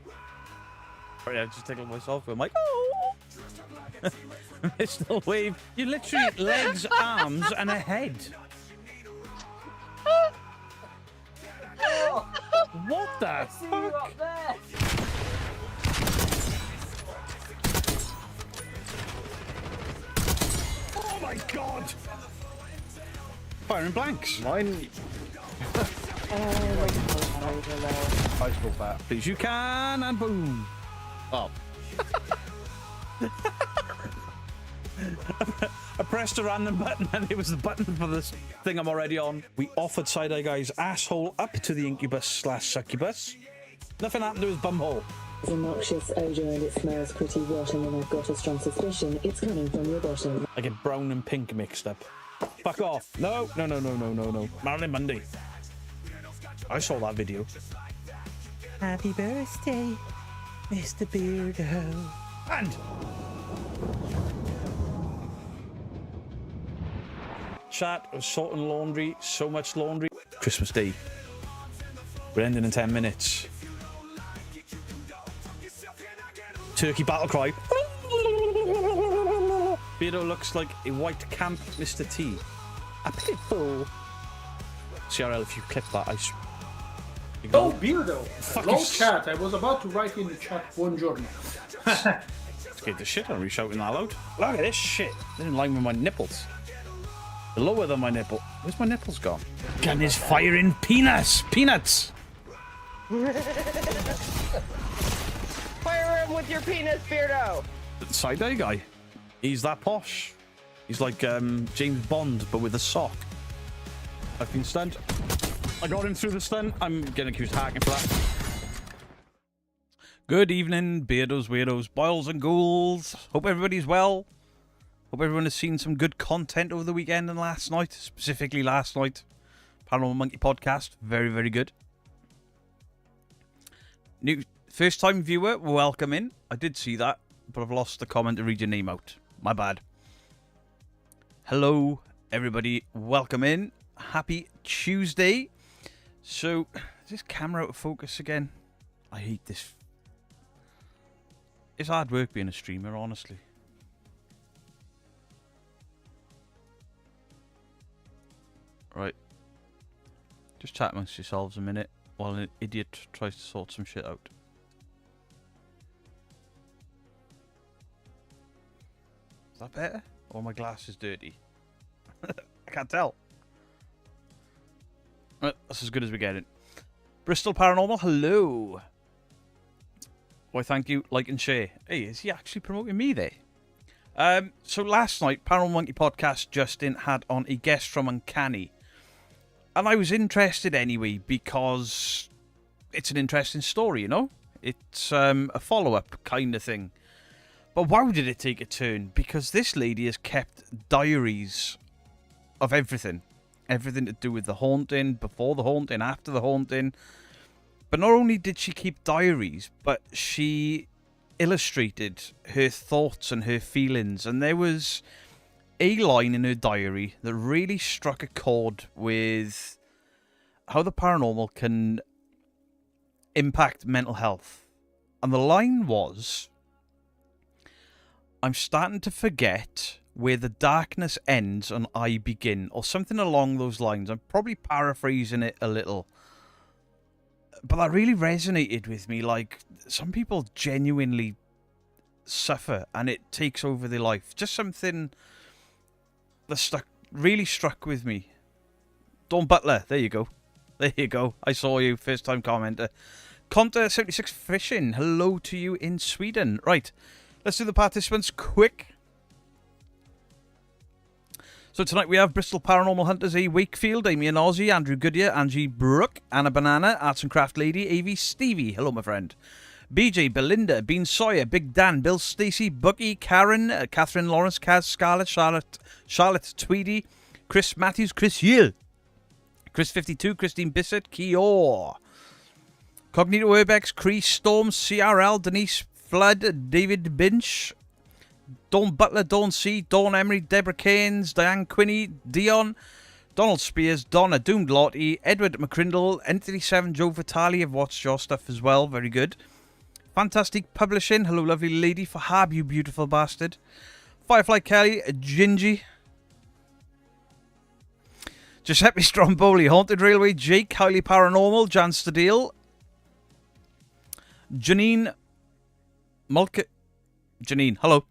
now. Sorry, I just tickled myself. I'm like, oh! Mr. Wave. You literally legs, arms, and a head. What the fuck? Oh my god! Firing blanks. Mine. I spoke that. Please you can, and boom. Oh. I pressed a random button and it was the button for this thing I'm already on. We offered Side-Eye Guy's asshole up to the incubus/succubus. Nothing happened to his bumhole. It's a noxious odour and it smells pretty rotten, and I've got a strong suspicion it's coming from your bottom. I get brown and pink mixed up. Fuck off. No. Marilyn Monday. I saw that video. Happy birthday, Mr. Beardo. And... chat of sorting laundry, so much laundry. Christmas Day. We're ending in 10 minutes. Turkey battle cry. Beardo looks like a white camp Mr. T. A pitbull. CRL, if you clip that, I... Oh, Beardo! Hello, you... chat. I was about to write in the chat, buongiorno. Scared the shit out of me shouting that loud. Look at this shit. They're in line with my nipples. They're lower than my nipple. Where's my nipples gone? Gun is firing peanuts! Peanuts! Fire him with your penis, Beardo! Side-Eye Guy. He's that posh. He's like James Bond, but with a sock. I've been stunned. I got him through the stun. I'm getting accused of hacking for that. Good evening, Beardos, Weirdos, Boils and Ghouls. Hope everybody's well. Hope everyone has seen some good content over the weekend and last night. Specifically last night. Paranormal Monkey podcast. Very, very good. New first time viewer, welcome in. I did see that, but I've lost the comment to read your name out. My bad. Hello, everybody. Welcome in. Happy Tuesday. So, is this camera out of focus again? I hate this. It's hard work being a streamer, honestly. Right. Just chat amongst yourselves a minute while an idiot tries to sort some shit out. Is that better? Or my glass is dirty? I can't tell. Right, that's as good as we get it. Bristol Paranormal, hello. Why, thank you, like and share. Hey, is he actually promoting me there? So last night, Paranormal Monkey Podcast Justin had on a guest from Uncanny. And I was interested anyway, because it's an interesting story, you know? It's a follow-up kind of thing. But wow, did it take a turn? Because this lady has kept diaries of everything. Everything to do with the haunting, before the haunting, after the haunting. But not only did she keep diaries, but she illustrated her thoughts and her feelings. And there was a line in her diary that really struck a chord with how the paranormal can impact mental health. And the line was, I'm starting to forget where the darkness ends and I begin, or something along those lines. I'm probably paraphrasing it a little. But that really resonated with me. Like, some people genuinely suffer and it takes over their life. Just something that really struck with me. Dawn Butler, there you go. There you go. I saw you, first time commenter. Conta76 Fishing, hello to you in Sweden. Right, let's do the participants quick. So tonight we have Bristol Paranormal Hunters, A. Wakefield, Amy and Ozzy, Andrew Goodyear, Angie Brooke, Anna Banana, Arts and Craft Lady, AV Stevie, hello my friend. BJ, Belinda, Bean Sawyer, Big Dan, Bill Stacey, Bucky, Karen, Catherine Lawrence, Kaz, Scarlett, Charlotte Tweedy, Chris Matthews, Chris Hill, Chris 52, Christine Bissett, Kior, Cognito Urbex, Cree Storm, CRL, Denise Flood, David Binch, Dawn Butler, Dawn C, Dawn Emery, Deborah Keynes, Diane Quinney, Dion, Donald Spears, Donna, Doomed Lottie, Edward McCrindle, Entity 7, Joe Vitale have watched your stuff as well. Very good. Fantastic Publishing. Hello, lovely lady. Fahab, you beautiful bastard. Firefly Kelly, Gingy. Giuseppe Stromboli, Haunted Railway, Jake, Highly Paranormal, Jan Stadil. Janine Mulca. Janine, hello.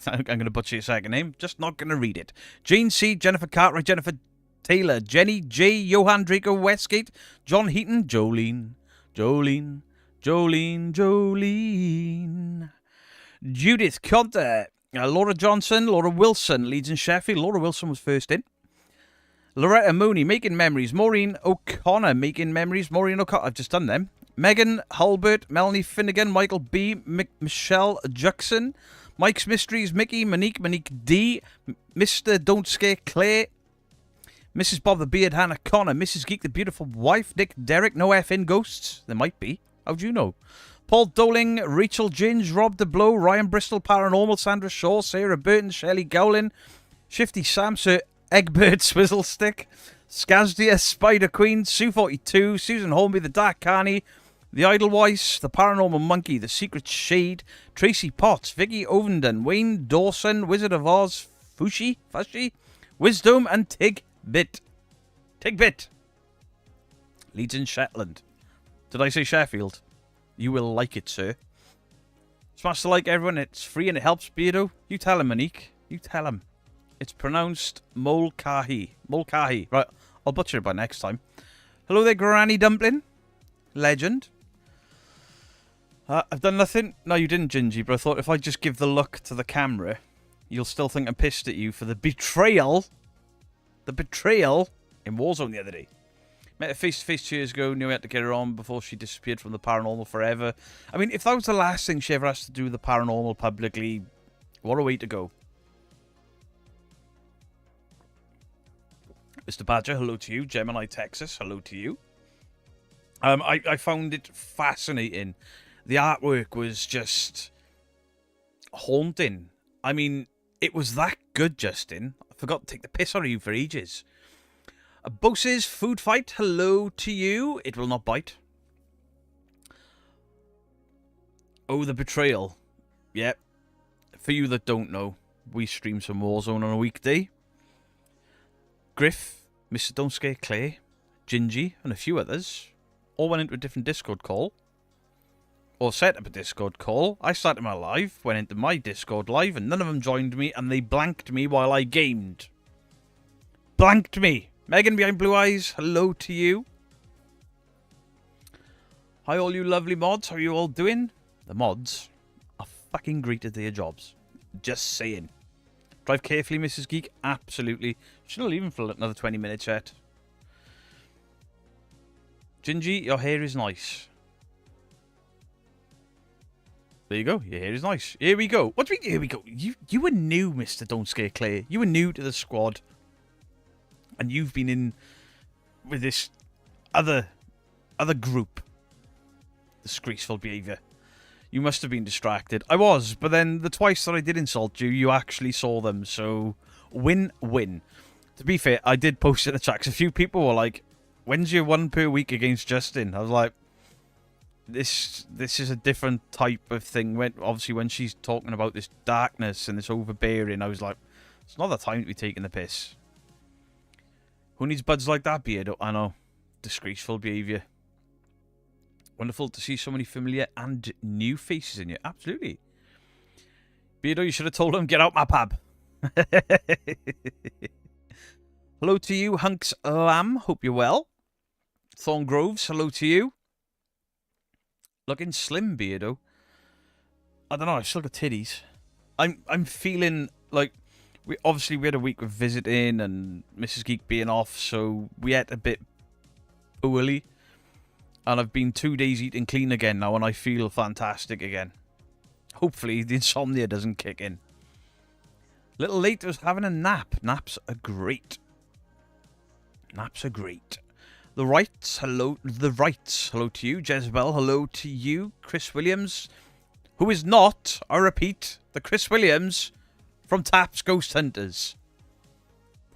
I'm going to butcher your second name. Just not going to read it. Jane C, Jennifer Cartwright, Jennifer Taylor, Jenny J, Johan Draco Westgate, John Heaton, Jolene, Judith Conter, Laura Johnson, Laura Wilson, Leeds and Sheffield. Laura Wilson was first in. Loretta Mooney, Making Memories. Maureen O'Connor, Making Memories. Maureen O'Connor, I've just done them. Megan Hulbert, Melanie Finnegan, Michael B, Michelle Juxon, Mike's Mysteries, Mickey, Monique D, Mr. Don't Scare Clay, Mrs. Bob the Beard, Hannah Connor, Mrs. Geek the Beautiful Wife, Nick Derrick, no effing ghosts. There might be. How'd you know? Paul Doling, Rachel Ginge, Rob DeBlow, Ryan Bristol Paranormal, Sandra Shaw, Sarah Burton, Shelley Gowlin, Shifty Sam, Sir Egbert Swizzlestick, Skazdia, Spider Queen, Sue42, Susan Holmby, The Dark Carney, The Idleweiss, The Paranormal Monkey, The Secret Shade, Tracy Potts, Vicky Ovenden, Wayne Dawson, Wizard of Oz, Fushi, Wisdom, and Tigbit. Leeds in Shetland. Did I say Sheffield? You will like it, sir. Smash the like, everyone. It's free and it helps, Beardo. You tell him, Monique. You tell him. It's pronounced Molkahi. Molkahi. Right, I'll butcher it by next time. Hello there, Granny Dumpling. Legend. I've done nothing. No, you didn't, Gingy, but I thought if I just give the look to the camera, you'll still think I'm pissed at you for the betrayal. The betrayal in Warzone the other day. Met her face-to-face 2 years ago, knew I had to get her on before she disappeared from the paranormal forever. I mean, if that was the last thing she ever has to do with the paranormal publicly, what a way to go. Mr. Badger, hello to you. Gemini, Texas, hello to you. I found it fascinating. The artwork was just haunting. I mean, it was that good, Justin. I forgot to take the piss out of you for ages. Bose's Food Fight, hello to you. It will not bite. Oh, the betrayal. Yep. For you that don't know, we stream some Warzone on a weekday. Griff, Mr. Don't Scare Clay, Gingy, and a few others all went into a different Discord call. Or set up a Discord call. I started my live, went into my Discord live, and none of them joined me, and they blanked me while I gamed. Blanked me. Megan behind Blue Eyes, hello to you. Hi all you lovely mods, how are you all doing? The mods are fucking great at their jobs. Just saying. Drive carefully, Mrs. Geek, absolutely. She's not leaving for another 20 minutes yet. Gingy, your hair is nice. There you go, your hair is nice. Here we go. What do we mean, here we go? You were new, Mr. Don't Scare Clay. You were new to the squad. And you've been in with this other group. Disgraceful behaviour. You must have been distracted. I was, but then the twice that I did insult you, you actually saw them. So, win-win. To be fair, I did post in the chat. A few people were like, when's your one per week against Justin? I was like, this is a different type of thing. Obviously, when she's talking about this darkness and this overbearing, I was like, it's not the time to be taking the piss. Who needs buds like that, Beard? I know. Disgraceful behaviour. Wonderful to see so many familiar and new faces in you. Absolutely. Beardo, you should have told him, get out my pub. Hello to you, Hunks Lamb. Hope you're well. Thorn Groves, hello to you. Looking slim, Beardo. I don't know, I've still got titties. I'm feeling like... We had a week of visiting and Mrs. Geek being off, so we ate a bit poorly. And I've been 2 days eating clean again now, and I feel fantastic again. Hopefully the insomnia doesn't kick in. Little late, I was having a nap. Naps are great. Naps are great. The Rights, hello. The Rights, hello to you. Jezebel, hello to you. Chris Williams, who is not, I repeat, the Chris Williams from Taps Ghost Hunters.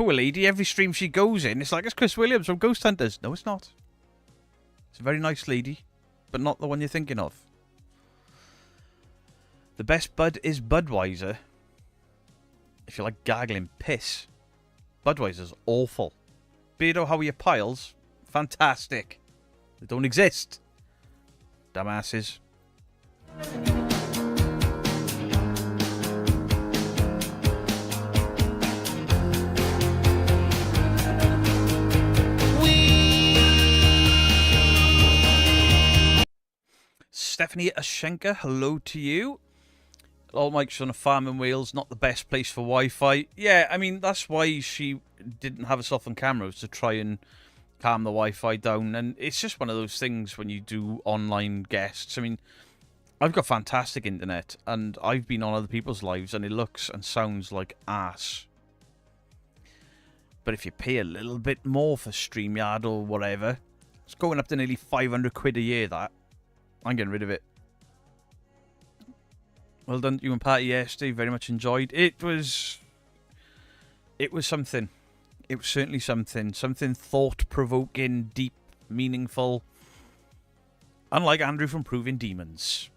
Poor lady, every stream she goes in, it's like, it's Chris Williams from Ghost Hunters. No, it's not. It's a very nice lady, but not the one you're thinking of. The best bud is Budweiser. If you like gargling piss. Budweiser's awful. Beardo, how are your piles? Fantastic. They don't exist. Dumbasses. Stephanie Ashenka, hello to you. All Mike's on a farm in Wales, not the best place for Wi-Fi. Yeah, I mean, that's why she didn't have us off on camera, to try and calm the Wi-Fi down. And it's just one of those things when you do online guests. I mean, I've got fantastic internet, and I've been on other people's lives, and it looks and sounds like ass. But if you pay a little bit more for StreamYard or whatever, it's going up to nearly 500 quid a year, that. I'm getting rid of it. Well done to you and Patty yesterday. Very much enjoyed. It was something. It was certainly something. Something thought-provoking, deep, meaningful. Unlike Andrew from Proving Demons,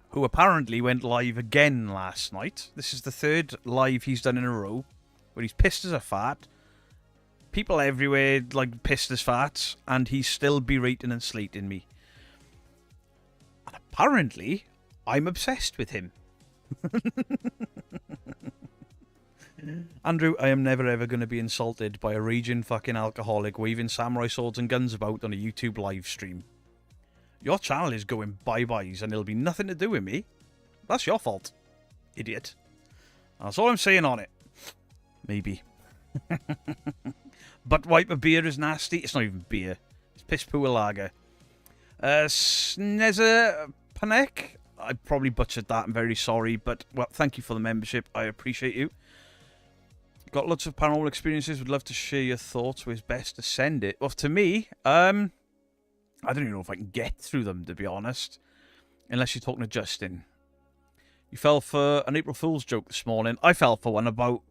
who apparently went live again last night. This is the third live he's done in a row, where he's pissed as a fart. People everywhere like pissed as farts, and he's still berating and slating me. And apparently, I'm obsessed with him. Andrew, I am never ever going to be insulted by a raging fucking alcoholic waving samurai swords and guns about on a YouTube live stream. Your channel is going bye-byes and it'll be nothing to do with me. That's your fault, idiot. That's all I'm saying on it. Maybe. Butt wiper beer is nasty. It's not even beer. It's piss poo lager. Snezzer Panek. I probably butchered that. I'm very sorry. But, well, thank you for the membership. I appreciate you. Got lots of paranormal experiences. Would love to share your thoughts. Where's best to send it? Well, to me, I don't even know if I can get through them, to be honest. Unless you're talking to Justin. You fell for an April Fool's joke this morning. I fell for one about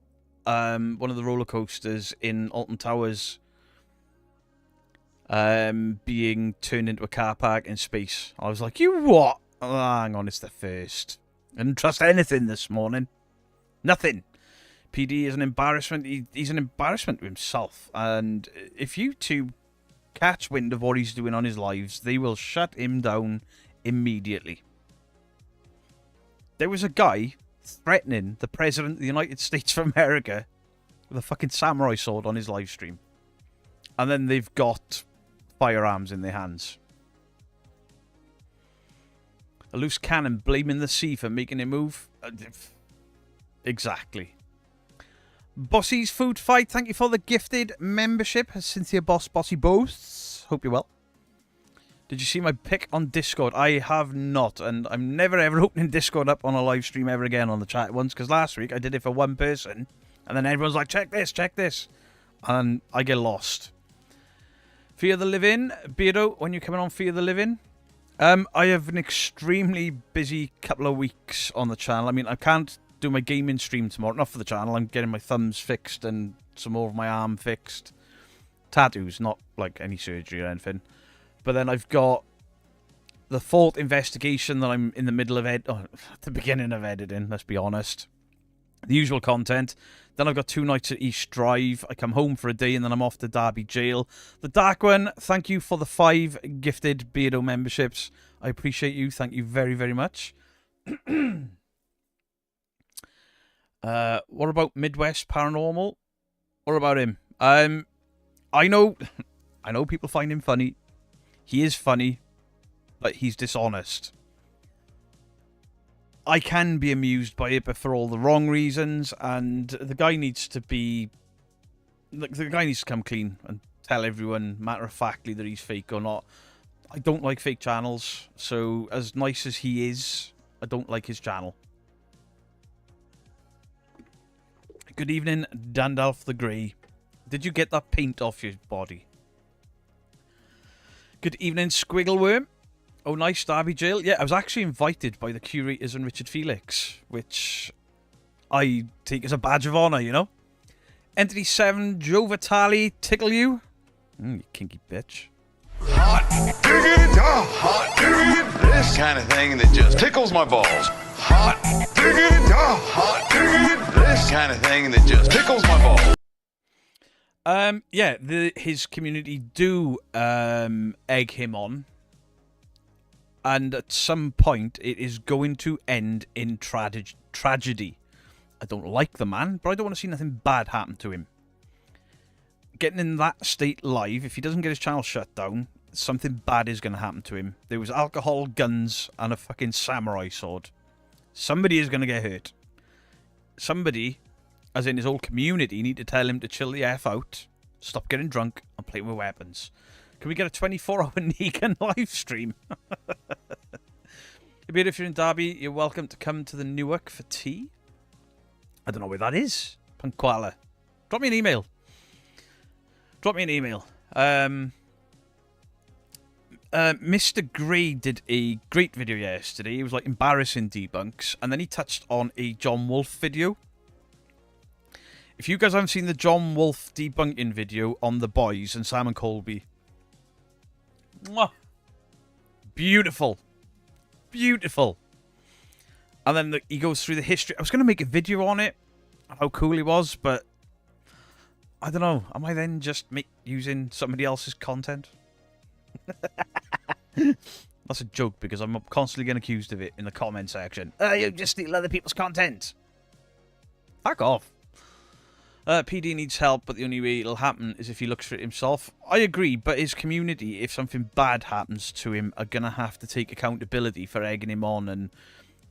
one of the roller coasters in Alton Towers being turned into a car park in space. I was like, you what? Oh, hang on, it's the first. I didn't trust anything this morning. Nothing. PD is an embarrassment. He's an embarrassment to himself. And if you two catch wind of what he's doing on his lives, they will shut him down immediately. There was a guy threatening the President of the United States of America with a fucking samurai sword on his live stream. And then they've got firearms in their hands. A loose cannon blaming the sea for making it move. Exactly. Bossy's Food Fight, thank you for the gifted membership. Cynthia Bossy Boasts. Hope you're well. Did you see my pic on Discord? I have not, and I'm never ever opening Discord up on a live stream ever again on the chat once, because last week I did it for one person, and then everyone's like, check this, and I get lost. Fear the Living. Beardo, when you're coming on Fear the Living? I have an extremely busy couple of weeks on the channel. I mean, I can't do my gaming stream tomorrow. Not for the channel. I'm getting my thumbs fixed and some more of my arm fixed. Tattoos, not like any surgery or anything. But then I've got the Fort investigation that I'm in the middle of at the beginning of editing, let's be honest. The usual content. Then I've got 2 nights at East Drive. I come home for a day and then I'm off to Derby Jail. The Dark One, thank you for the 5 gifted Beardo memberships. I appreciate you. Thank you very, very much. What about Midwest Paranormal? What about him? I know people find him funny. He is funny, but he's dishonest. I can be amused by it, but for all the wrong reasons, and the guy needs to be... The guy needs to come clean and tell everyone matter-of-factly that he's fake or not. I don't like fake channels, so as nice as he is, I don't like his channel. Good evening, Dandalf the Grey. Did you get that paint off your body? Good evening, Squiggleworm. Oh, nice, Derby Jail. Yeah, I was actually invited by the curators and Richard Felix, which I take as a badge of honour, you know? Entity 7, Joe Vitale, tickle you? You kinky bitch. Hot diggity, hot diggity, this kind of thing that just tickles my balls. Hot diggity, hot diggity, this kind of thing that just tickles my balls. Yeah, his community do egg him on, and at some point it is going to end in tragedy. I don't like the man, but I don't want to see nothing bad happen to him. Getting in that state live, if he doesn't get his channel shut down, something bad is going to happen to him. There was alcohol, guns, and a fucking samurai sword. Somebody is going to get hurt. Somebody, as in his whole community, need to tell him to chill the F out, stop getting drunk, and play with weapons. Can we get a 24-hour Negan live stream? If you're in Derby, you're welcome to come to the Newark for tea. I don't know where that is. Punkwala. Drop me an email. Mr. Gray did a great video yesterday. He was like embarrassing debunks, and then he touched on a John Wolfe video. If you guys haven't seen the John Wolfe debunking video on The Boys and Simon Colby, mwah, beautiful. Beautiful. And then he goes through the history. I was going to make a video on it, how cool he was, but I don't know. Am I then just using somebody else's content? That's a joke because I'm constantly getting accused of it in the comment section. You just steal other people's content. Fuck off. PD needs help, but the only way it'll happen is if he looks for it himself. I agree, but his community, if something bad happens to him, are going to have to take accountability for egging him on and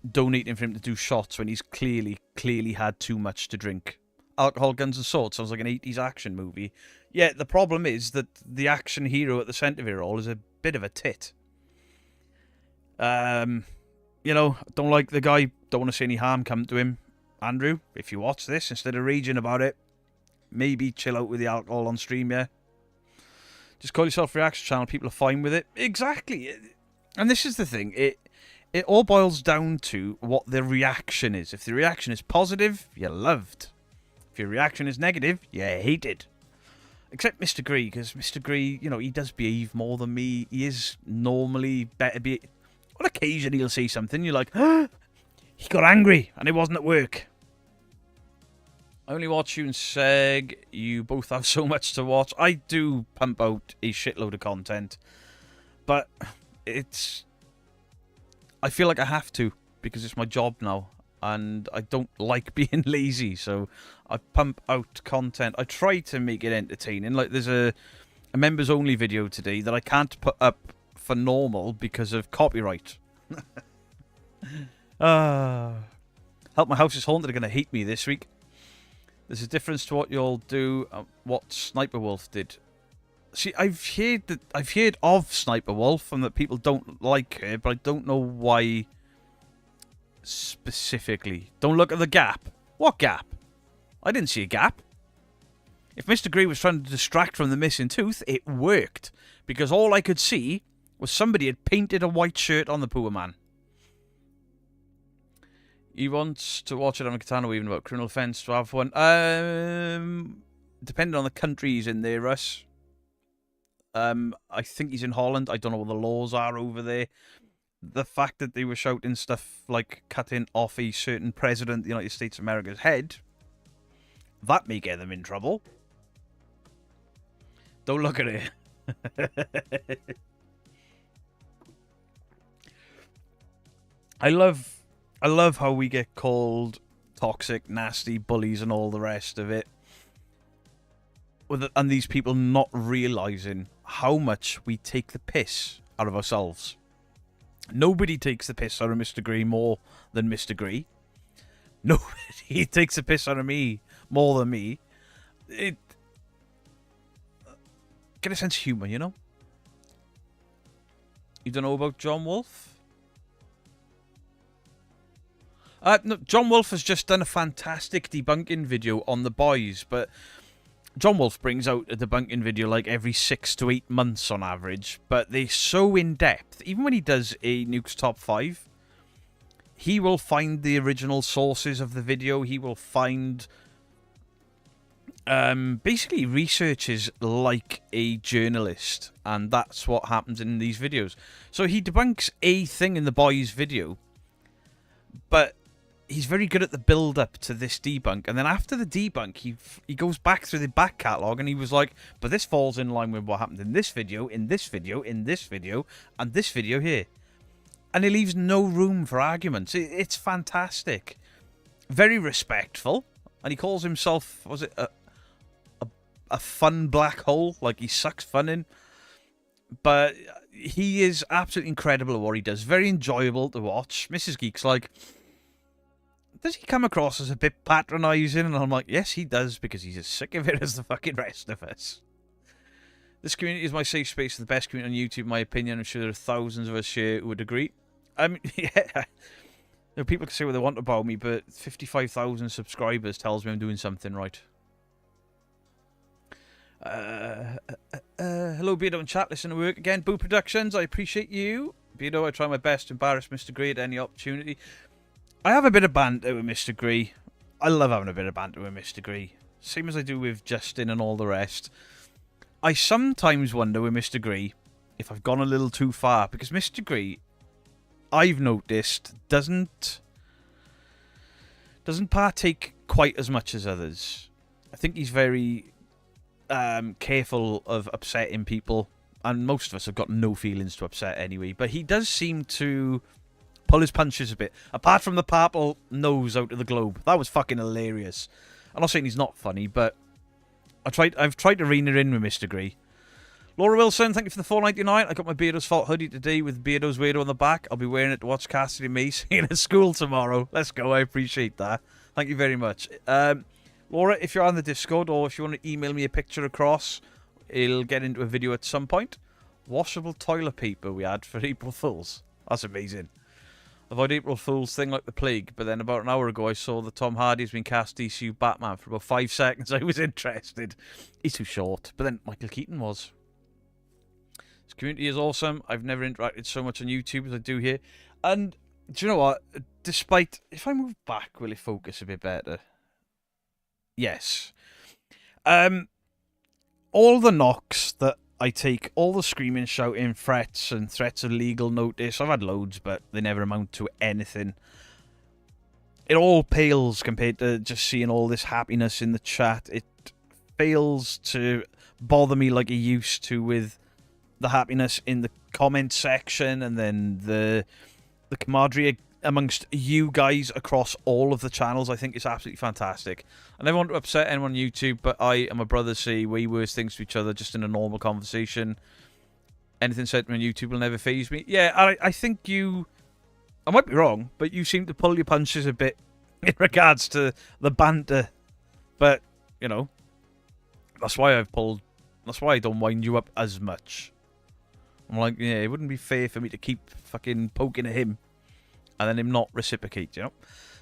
donating for him to do shots when he's clearly had too much to drink. Alcohol, Guns and Swords sounds like an 80s action movie. Yeah, the problem is that the action hero at the centre of it all is a bit of a tit. You know, don't like the guy, don't want to see any harm come to him. Andrew, if you watch this, instead of raging about it, maybe chill out with the alcohol on stream, yeah? Just call yourself Reaction Channel, people are fine with it. Exactly. And this is the thing, it all boils down to what the reaction is. If the reaction is positive, you're loved. If your reaction is negative, you're hated. Except Mr. Gree, because Mr. Gree, you know, he does behave more than me. He is normally better on occasion he'll say something, you're like, he got angry, and it wasn't at work. I only watch you and Seg. You both have so much to watch. I do pump out a shitload of content, but I feel like I have to, because it's my job now, and I don't like being lazy, so I pump out content. I try to make it entertaining. Like, there's a members-only video today that I can't put up for normal because of copyright. Help My House is Haunted are going to hate me this week. There's a difference to what you'll do and what Sniper Wolf did. See, I've heard of Sniper Wolf and that people don't like her, but I don't know why specifically. Don't look at the gap. What gap? I didn't see a gap. If Mr. Grey was trying to distract from the missing tooth, it worked. Because all I could see was somebody had painted a white shirt on the poor man. He wants to watch it on a katana weaving about criminal offence to have one. Depending on the country he's in there, Russ. I think he's in Holland. I don't know what the laws are over there. The fact that they were shouting stuff like cutting off a certain president of the United States of America's head, that may get them in trouble. Don't look at it. I love how we get called toxic, nasty, bullies and all the rest of it. And these people not realising how much we take the piss out of ourselves. Nobody takes the piss out of Mr. Grey more than Mr. Grey. Nobody takes the piss out of me more than me. Get a sense of humour, you know? You don't know about John Wolfe? No, John Wolfe has just done a fantastic debunking video on The Boys, but John Wolfe brings out a debunking video like every 6 to 8 months on average, but they're so in-depth. Even when he does a Nukes Top 5, he will find the original sources of the video. He will find basically researches like a journalist, and that's what happens in these videos. So he debunks a thing in the boys' video, but he's very good at the build-up to this debunk, and then after the debunk, he goes back through the back catalogue, and he was like, but this falls in line with what happened in this video, in this video, in this video, and this video here. And he leaves no room for arguments. It's fantastic. Very respectful. And he calls himself, was it a fun black hole? Like he sucks fun in. But he is absolutely incredible at what he does. Very enjoyable to watch. Mrs. Geek's like, does he come across as a bit patronising? And I'm like, yes, he does, because he's as sick of it as the fucking rest of us. This community is my safe space, the best community on YouTube, in my opinion. I'm sure there are thousands of us here who would agree. I mean, yeah. People can say what they want about me, but 55,000 subscribers tells me I'm doing something right. Hello, Beardo and chat. Listen to work again. Boo Productions, I appreciate you. Beardo, I try my best to embarrass Mr. Grey at any opportunity. I have a bit of banter with Mr. Grey. I love having a bit of banter with Mr. Grey. Same as I do with Justin and all the rest. I sometimes wonder with Mr. Grey if I've gone a little too far, because Mr. Grey, I've noticed, doesn't partake quite as much as others. I think he's very careful of upsetting people, and most of us have got no feelings to upset anyway, but he does seem to pull his punches a bit. Apart from the purple nose out of the globe. That was fucking hilarious. I'm not saying he's not funny, but I've tried to rein it in with Mr. Grey. Laura Wilson, thank you for the $4.99. I got my Beardo's Fault hoodie today with Beardo's Weirdo on the back. I'll be wearing it to watch Cassidy and me singing at school tomorrow. Let's go. I appreciate that. Thank you very much. Laura, if you're on the Discord, or if you want to email me a picture across, it'll get into a video at some point. Washable toilet paper we had for April Fools. That's amazing. Avoid April Fool's thing like the plague, but then about an hour ago I saw that Tom Hardy's been cast DCU Batman. For about 5 seconds I was interested. He's too short, but then Michael Keaton was. This community is awesome. I've never interacted so much on YouTube as I do here. And do you know what? Despite, if I move back, will it focus a bit better? Yes. All the knocks that I take, all the screaming, shouting, threats, and threats of legal notice. I've had loads, but they never amount to anything. It all pales compared to just seeing all this happiness in the chat. It fails to bother me like it used to with the happiness in the comment section, and then the camaraderie amongst you guys across all of the channels. I think it's absolutely fantastic. I never want to upset anyone on YouTube, but I and my brother say way worse things to each other just in a normal conversation. Anything said to me on YouTube will never faze me. Yeah, I think you... I might be wrong, but you seem to pull your punches a bit in regards to the banter. But, you know, that's why I don't wind you up as much. I'm like, yeah, it wouldn't be fair for me to keep fucking poking at him and then him not reciprocate, you know?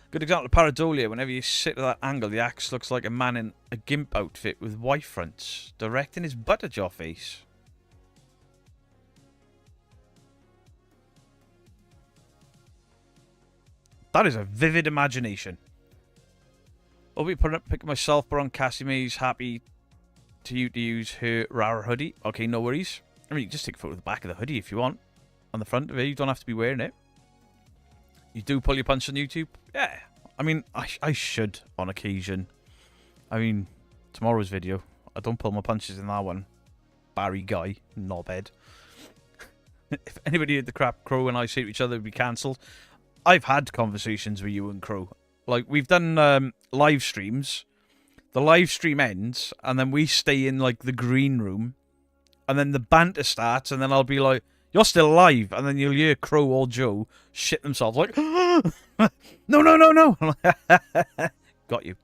Good example of pareidolia. Whenever you sit at that angle, the axe looks like a man in a gimp outfit with white fronts, directing his butt at your face. That is a vivid imagination. I'll be putting up a pic of myself, but on Cassidy's happy to use her rare hoodie. Okay, no worries. I mean, you can just take a photo of the back of the hoodie if you want. On the front of it, you don't have to be wearing it. You do pull your punch on YouTube? Yeah. I mean, I should on occasion. I mean, tomorrow's video, I don't pull my punches in that one. Barry Guy, knobhead. If anybody at the crap Crow and I say to each other, would be cancelled. I've had conversations with you and Crow. Like, we've done live streams. The live stream ends, and then we stay in, like, the green room. And then the banter starts, and then I'll be like, you're still alive. And then you'll hear Crow or Joe shit themselves like, no, no, no, no. Got you.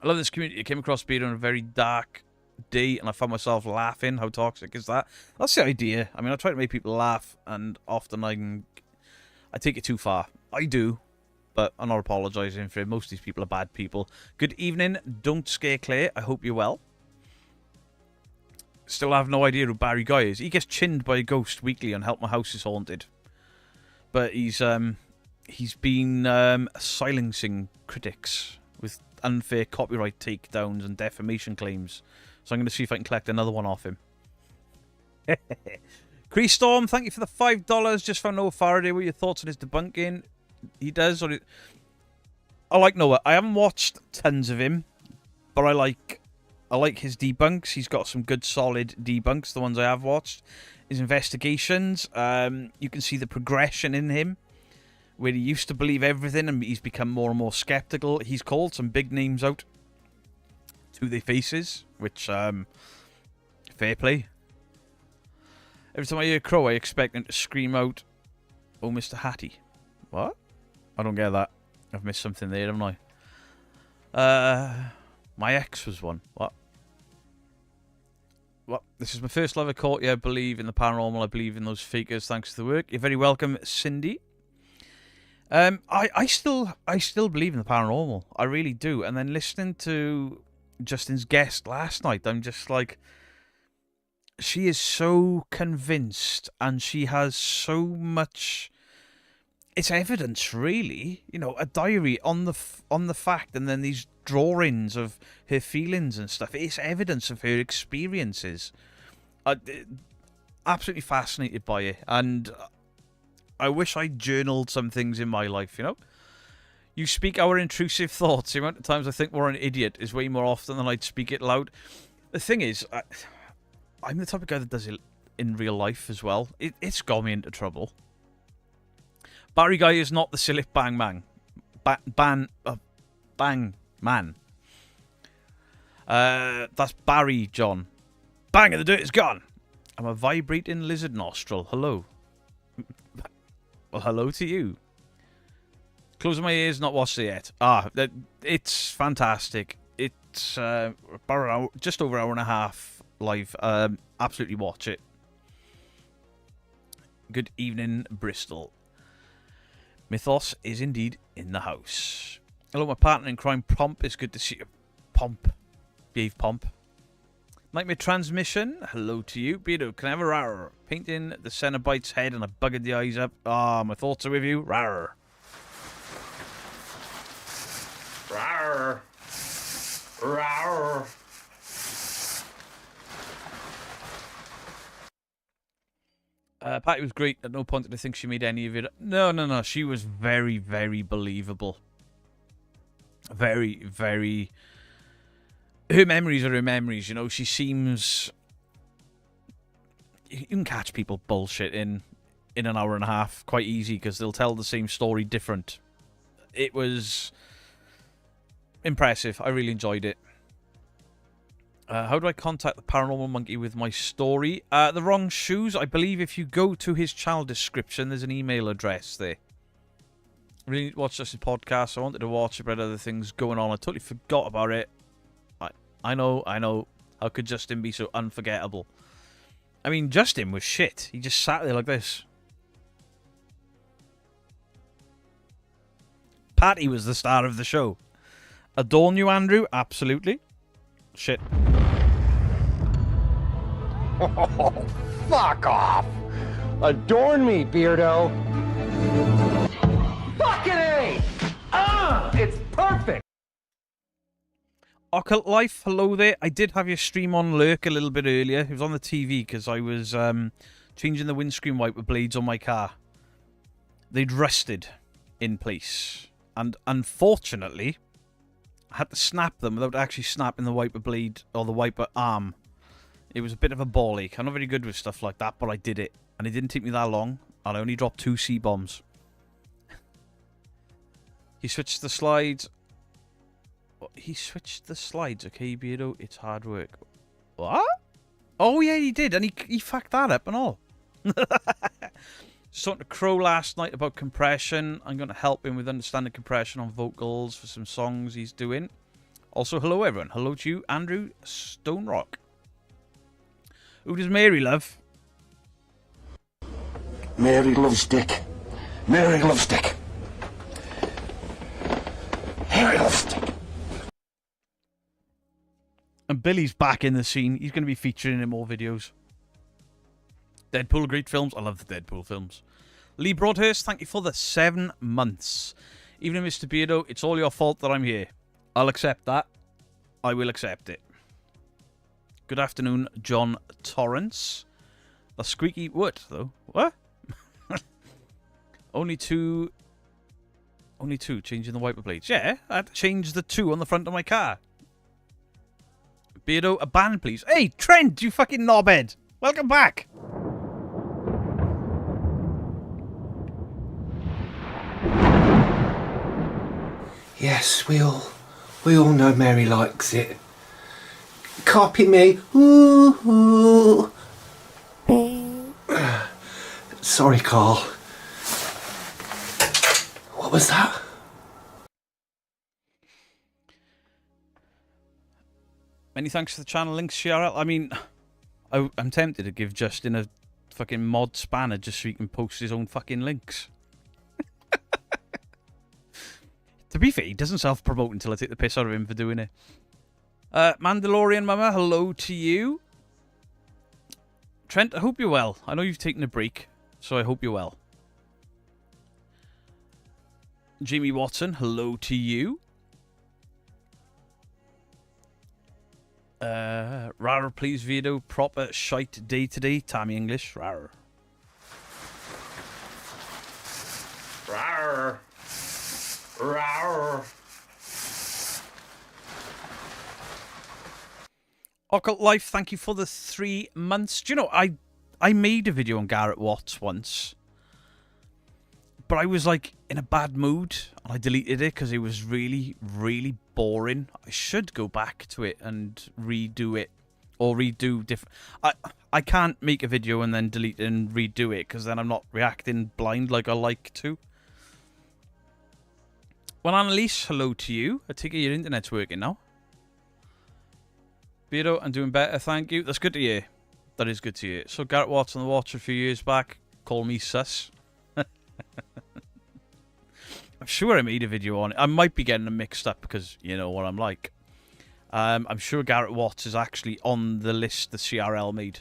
I love this community. I came across Beard on a very dark day, and I found myself laughing. How toxic is that? That's the idea. I mean, I try to make people laugh, and often I take it too far. I do, but I'm not apologising for it. Most of these people are bad people. Good evening. Don't scare Claire. I hope you're well. Still have no idea who Barry Guy is. He gets chinned by a ghost weekly on Help My House is Haunted. But he's been silencing critics with unfair copyright takedowns and defamation claims. So I'm going to see if I can collect another one off him. Creestorm, thank you for the $5. Just found Noah Faraday. What are your thoughts on his debunking? He does. I like Noah. I haven't watched tons of him, but I like his debunks. He's got some good, solid debunks, the ones I have watched. His investigations, you can see the progression in him, where he used to believe everything and he's become more and more skeptical. He's called some big names out to their faces, which, fair play. Every time I hear Crow, I expect him to scream out, "Oh, Mr. Hattie." What? I don't get that. I've missed something there, haven't I? My ex was one. What? What? This is my first love I caught you. I believe in the paranormal. I believe in those fakers. Thanks to the work. You're very welcome, Cindy. I still believe in the paranormal. I really do. And then listening to Justin's guest last night, I'm just like, she is so convinced, and she has so much. It's evidence, really. You know, a diary on the fact, and then these drawings of her feelings and stuff. It's evidence of her experiences. Absolutely fascinated by it, and I wish I journaled some things in my life. You know, you speak our intrusive thoughts. The amount of times I think we're an idiot is way more often than I'd speak it loud. The thing is, I'm the type of guy that does it in real life as well. It's got me into trouble. Barry Guy is not the Silip Bang Man. Bang Man. That's Barry John. Bang, and the dirt is gone. I'm a vibrating lizard nostril. Hello. Well, hello to you. Closing my ears, not watched it yet. It's fantastic. It's about an hour, just over an hour and a half live. Absolutely watch it. Good evening, Bristol. Mythos is indeed in the house. Hello, my partner in crime, Pomp. It's good to see you. Pomp. Behave, Pomp. Nightmare Transmission. Hello to you. Beardo, can I have a rar? Painting the Cenobite's head and I buggered the eyes up. My thoughts are with you. Rar. Rar. Rar. Patty was great. At no point did I think she made any of it. No. She was very, very believable. Very, very... Her memories are her memories, you know. She seems... You can catch people bullshit in an hour and a half quite easy because they'll tell the same story different. It was impressive. I really enjoyed it. How do I contact the Paranormal Monkey with my story? The Wrong Shoes. I believe if you go to his channel description, there's an email address there. I really need to watch this podcast. I wanted to watch it, but other things going on. I totally forgot about it. I know. How could Justin be so unforgettable? I mean, Justin was shit. He just sat there like this. Patty was the star of the show. Adorn you, Andrew? Absolutely. Shit. Oh, fuck off! Adorn me, Beardo! Fucking A! It's perfect! Occult Life, hello there. I did have your stream on lurk a little bit earlier. It was on the TV because I was changing the windscreen wiper blades on my car. They'd rusted in place. And unfortunately, I had to snap them without actually snapping the wiper blade or the wiper arm. It was a bit of a ball ache. I'm not very good with stuff like that, but I did it. And it didn't take me that long. And I only dropped 2 C-bombs. He switched the slides. He switched the slides, okay, Beardo? It's hard work. What? Oh, yeah, he did. And he fucked that up and all. Just talking to Crow last night about compression. I'm going to help him with understanding compression on vocals for some songs he's doing. Also, hello, everyone. Hello to you, Andrew Stone Rock. Who does Mary love? Mary loves Dick. Mary loves Dick. Mary loves Dick. And Billy's back in the scene. He's going to be featuring in more videos. Deadpool, great films. I love the Deadpool films. Lee Broadhurst, thank you for the 7 months. Evening, Mr. Beardo. It's all your fault that I'm here. I'll accept that. I will accept it. Good afternoon, John Torrance. The squeaky wood, though. What? Only two, changing the wiper blades. Yeah, I had to change the 2 on the front of my car. Beardo, a ban, please. Hey, Trent, you fucking knobhead. Welcome back. Yes, we all know Mary likes it. Copy me. Ooh, ooh. Sorry, Carl. What was that? Many thanks for the channel links, Cheryl. I mean, I'm tempted to give Justin a fucking mod spanner just so he can post his own fucking links. To be fair, he doesn't self-promote until I take the piss out of him for doing it. Mandalorian Mama, hello to you. Trent, I hope you're well. I know you've taken a break, so I hope you're well. Jamie Watson, hello to you. Rar, please, video. Proper shite day today. Tammy English. Rar. Rar. Rar. Occult Life, thank you for the 3 months. Do you know, I made a video on Garrett Watts once, but I was like in a bad mood and I deleted it because it was really, really boring. I should go back to it and redo it, or redo different. I can't make a video and then delete it and redo it because then I'm not reacting blind like I like to. Well, Annalise, hello to you. I take it your internet's working now. Beardo, I'm doing better, thank you. That's good to hear. That is good to hear. So, Garrett Watts on the watch a few years back. Call me sus. I'm sure I made a video on it. I might be getting them mixed up because you know what I'm like. I'm sure Garrett Watts is actually on the list the CRL made.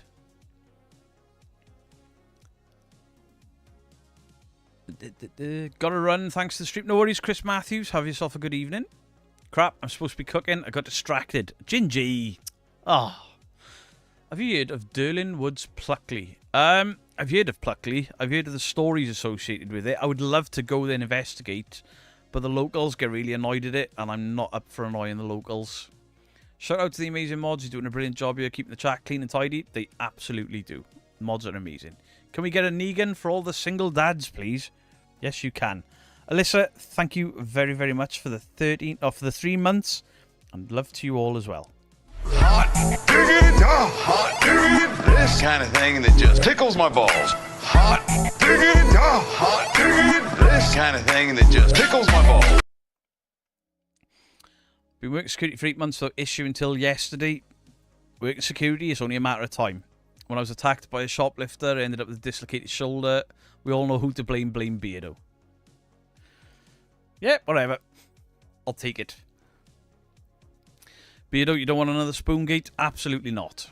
Gotta run, thanks to the stream. No worries, Chris Matthews. Have yourself a good evening. Crap, I'm supposed to be cooking. I got distracted. Gingy. Ah. Oh. Have you heard of Derlin Woods Pluckley? I've heard of Pluckley. I've heard of the stories associated with it. I would love to go there and investigate, but the locals get really annoyed at it, and I'm not up for annoying the locals. Shout out to the amazing mods. You're doing a brilliant job here, keeping the chat clean and tidy. They absolutely do. Mods are amazing. Can we get a Negan for all the single dads, please? Yes, you can. Alyssa, thank you very, very much for the 3 months, and love to you all as well. Hot diggity, hot diggity, this kind of thing that just tickles my balls. Hot diggity, hot diggity, this kind of thing that just tickles my balls. Been working security for 8 months, so issue until yesterday. Working security is only a matter of time. When I was attacked by a shoplifter, I ended up with a dislocated shoulder. We all know who to blame Beardo. Yeah, whatever. I'll take it. Beardo, you don't want another Spoongate? Absolutely not.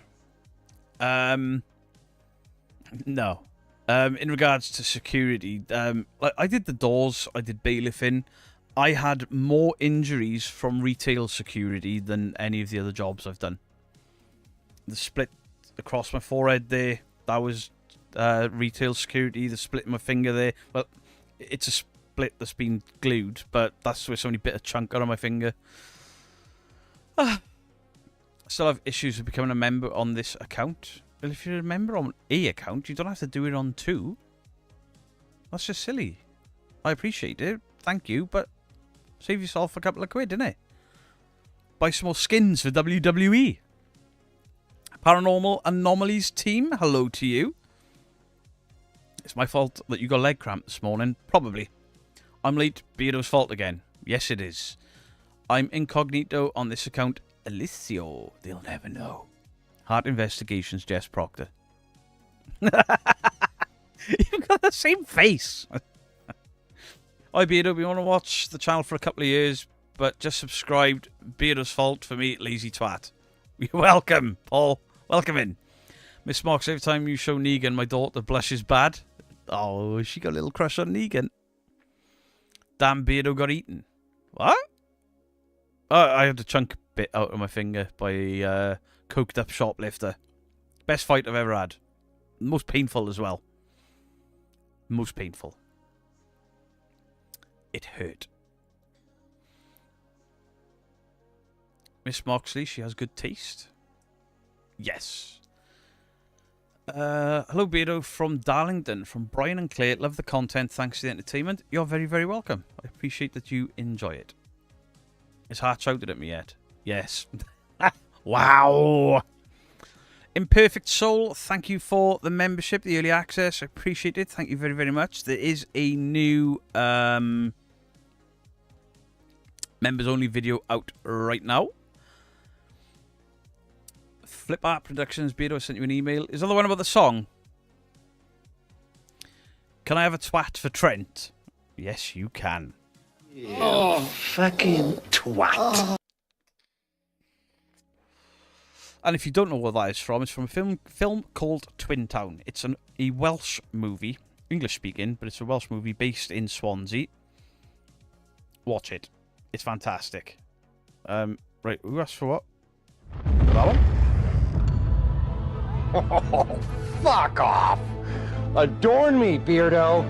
No. In regards to security, I did the doors, I did bailiffing. I had more injuries from retail security than any of the other jobs I've done. The split across my forehead there, that was retail security. The split in my finger there, well, it's a split that's been glued, but that's where somebody bit a chunk out of my finger. I still have issues with becoming a member on this account. Well, if you're a member on a account, you don't have to do it on 2. That's just silly. I appreciate it, thank you, but save yourself a couple of quid, innit? Buy some more skins for WWE. Paranormal Anomalies team, hello to you. It's my fault that you got leg cramp this morning. Probably. I'm late. Beardo's fault again. Yes, it is. I'm incognito on this account. Alicio. They'll never know. Heart Investigations, Jess Proctor. You've got the same face. Hi, Beardo. We want to watch the channel for a couple of years, but just subscribed. Beardo's fault for me, lazy twat. You're welcome, Paul. Welcome in. Miss Marks, every time you show Negan, my daughter blushes bad. Oh, she got a little crush on Negan. Damn, Beardo got eaten. What? I had a chunk bit out of my finger by a coked up shoplifter. Best fight I've ever had. Most painful as well. Most painful. It hurt. Miss Moxley, she has good taste. Yes. Hello, Beardo from Darlington, from Brian and Claire. Love the content. Thanks for the entertainment. You're very, very welcome. I appreciate that you enjoy it. His heart shouted at me yet? Yes. Wow. Imperfect Soul, thank you for the membership, the early access. I appreciate it. Thank you very, very much. There is a new members only video out right now. Flip Art Productions, Beardo, I sent you an email. Is that the one about the song? Can I have a twat for Trent? Yes, you can. Yeah. Oh, fucking twat. And if you don't know what that is from, it's from a film called Twin Town. It's a Welsh movie, English speaking, but it's a Welsh movie based in Swansea. Watch it. It's fantastic. Right, who asked for what? For that one? Oh, fuck off! Adorn me, Beardo!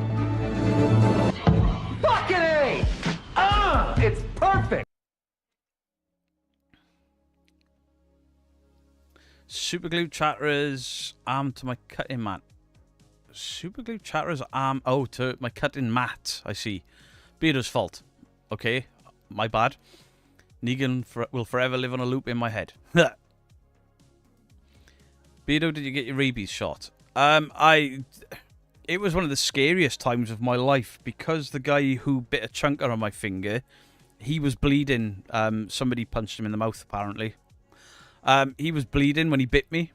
Fucking A! It's perfect! Superglue Chatterer's arm to my cutting mat. Superglue Chatterer's arm... Oh, to my cutting mat. I see. Beardo's fault. Okay, my bad. Negan will forever live on a loop in my head. Beardo, did you get your rabies shot? It was one of the scariest times of my life because the guy who bit a chunker on my finger, he was bleeding. Somebody punched him in the mouth, apparently. He was bleeding when he bit me.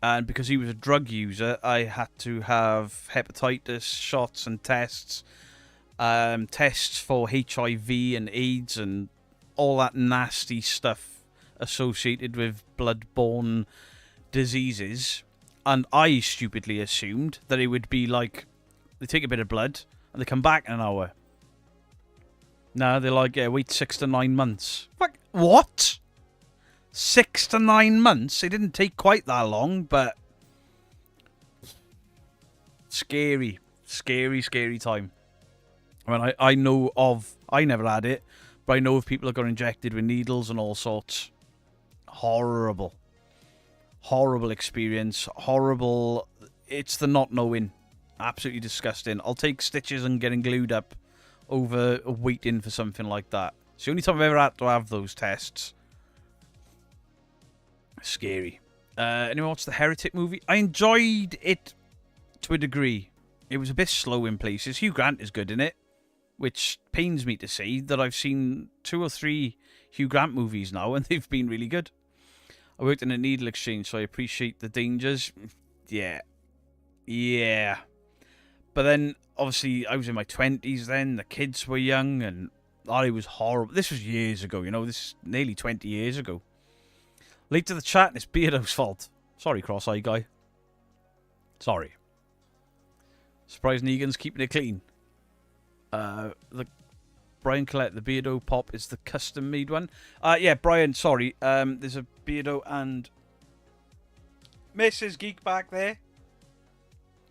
And because he was a drug user, I had to have hepatitis shots and tests. Tests for HIV and AIDS and all that nasty stuff associated with blood-borne diseases, and I stupidly assumed that it would be like they take a bit of blood and they come back in an hour. No, they're like, yeah, wait 6 to 9 months. What? 6 to 9 months? It didn't take quite that long, but scary, scary, scary time. I mean, I know of, I never had it, but I know of people that got injected with needles and all sorts. Horrible. Horrible experience. Horrible. It's the not knowing. Absolutely disgusting. I'll take stitches and getting glued up over waiting for something like that. It's the only time I've ever had to have those tests. Scary. Anyone watch the Heretic movie? I enjoyed it to a degree. It was a bit slow in places. Hugh Grant is good in it, which pains me to say that I've seen 2 or 3 Hugh Grant movies now and they've been really good. I worked in a needle exchange, so I appreciate the dangers. Yeah. Yeah. But then, obviously, I was in my 20s then. The kids were young, and it was horrible. This was years ago, you know. This is nearly 20 years ago. Late to the chat, and it's Beardo's fault. Sorry, cross-eye guy. Sorry. Surprised Negan's keeping it clean. The Brian Collette, the Beardo pop is the custom-made one. Yeah, Brian, sorry. There's a Beardo and Mrs. Geek back there.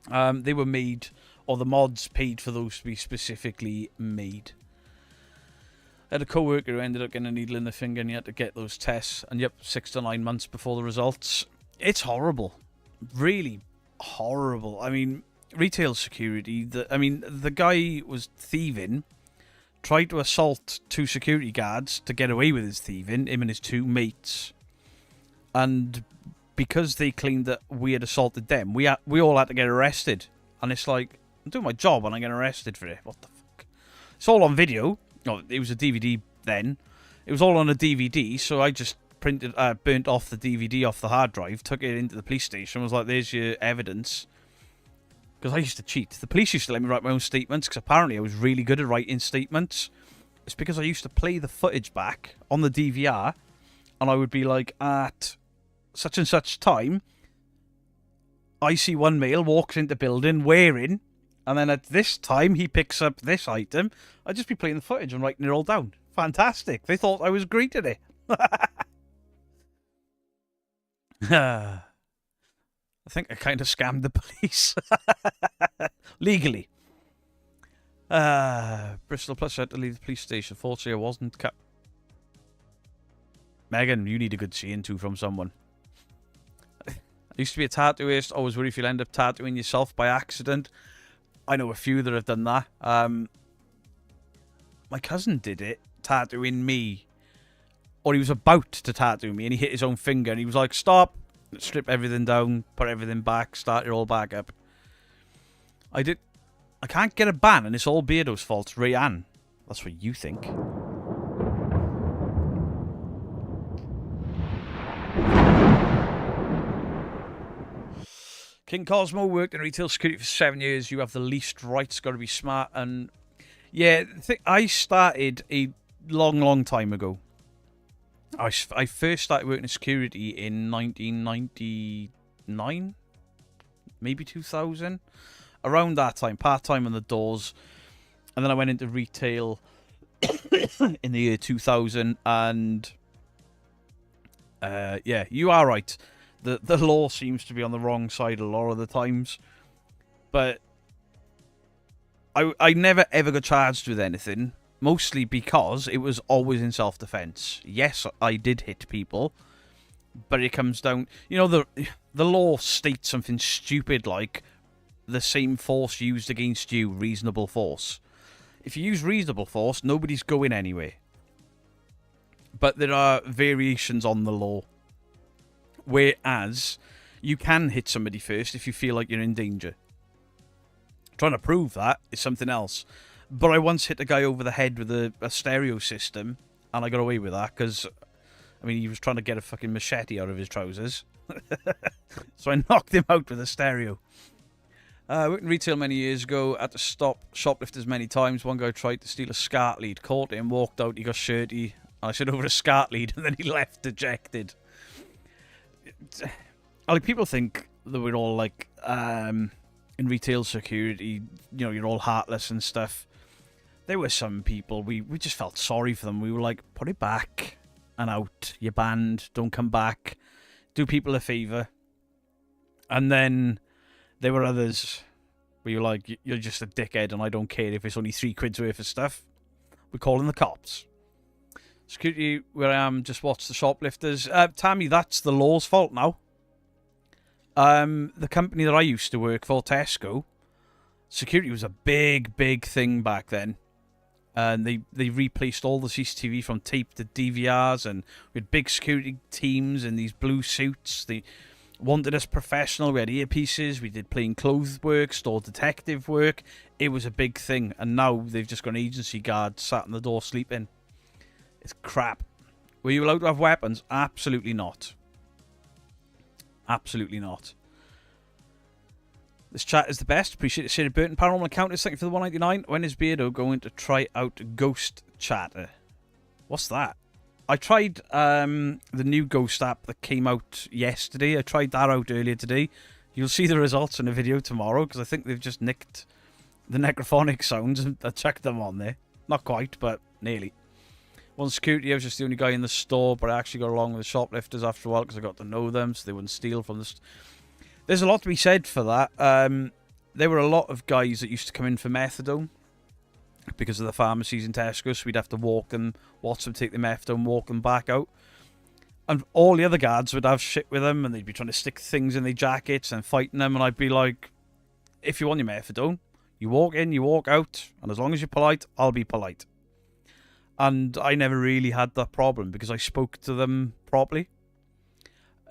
They were made, or the mods paid for those to be specifically made. I had a co-worker who ended up getting a needle in the finger and he had to get those tests. And yep, 6 to 9 months before the results. It's horrible. Really horrible. I mean, retail security. The guy was thieving. Tried to assault 2 security guards to get away with his thieving, him and his 2 mates. And because they claimed that we had assaulted them, we all had to get arrested. And it's like, I'm doing my job and I get arrested for it. What the fuck? It's all on video. Oh, it was a DVD then. It was all on a DVD, so I just burnt off the DVD off the hard drive, took it into the police station, was like, there's your evidence. Because I used to cheat. The police used to let me write my own statements, because apparently I was really good at writing statements. It's because I used to play the footage back on the DVR, and I would be like, at such and such time, I see one male walks into building wearing, and then at this time he picks up this item. I'd just be playing the footage and writing it all down. Fantastic. They thought I was great today. I think I kind of scammed the police. Legally. Bristol Plus had to leave the police station. Fortunately, I wasn't kept. Megan, you need a good seeing to from someone. I used to be a tattooist. Always worry if you'll end up tattooing yourself by accident. I know a few that have done that. My cousin did it, tattooing me. Or he was about to tattoo me, and he hit his own finger, and he was like, stop, strip everything down, put everything back, start it all back up. I can't get a ban, and it's all Beardo's fault. Rayanne. That's what you think. King Cosmo worked in retail security for 7 years. You have the least rights, got to be smart. And yeah, I started a long time ago. I first started working in security in 1999, maybe 2000. Around that time, part-time on the doors. And then I went into retail in the year 2000. And yeah, you are right. The law seems to be on the wrong side a lot of the times. But I never ever got charged with anything. Mostly because it was always in self-defense. Yes, I did hit people. But it comes down... You know, the law states something stupid like the same force used against you, reasonable force. If you use reasonable force, nobody's going anywhere. But there are variations on the law. Whereas, you can hit somebody first if you feel like you're in danger. Trying to prove that is something else. But I once hit a guy over the head with a stereo system, and I got away with that, because, I mean, he was trying to get a fucking machete out of his trousers. So I knocked him out with a stereo. I worked in retail many years ago, had to stop shoplifters many times. One guy tried to steal a SCART lead, caught him, walked out, he got shirty. I said over a SCART lead, and then he left dejected. Like, people think that we're all, like, in retail security, you know, you're all heartless and stuff. There were some people, we just felt sorry for them. We were like, put it back and out. You're banned. Don't come back. Do people a favour. And then there were others where you're like, you're just a dickhead and I don't care if it's only £3 worth of stuff. We're calling the cops. Security, where I am, just watch the shoplifters. Tammy, that's the law's fault now. The company that I used to work for, Tesco, security was a big thing back then. And they replaced all the CCTV from tape to DVRs, and we had big security teams in these blue suits. They wanted us professional. We had earpieces. We did plain clothes work, store detective work. It was a big thing. And now they've just got an agency guard sat on the door sleeping. It's crap. Were you allowed to have weapons? Absolutely not. Absolutely not. This chat is the best. Appreciate it, Sarah Burton. Paranormal Encounters, thank you for the 199. When is Beardo going to try out Ghost Chatter? What's that? I tried the new Ghost app that came out yesterday. I tried that out earlier today. You'll see the results in a video tomorrow, because I think they've just nicked the necrophonic sounds and chucked them on there. Not quite, but nearly. One security, I was just the only guy in the store, but I actually got along with the shoplifters after a while because I got to know them, so they wouldn't steal from the... There's a lot to be said for that. There were a lot of guys that used to come in for methadone because of the pharmacies in Tesco, so we'd have to walk them, watch them take the methadone, walk them back out. And all the other guards would have shit with them, and they'd be trying to stick things in their jackets and fighting them, and I'd be like, if you want your methadone, you walk in, you walk out, and as long as you're polite, I'll be polite. And I never really had that problem because I spoke to them properly.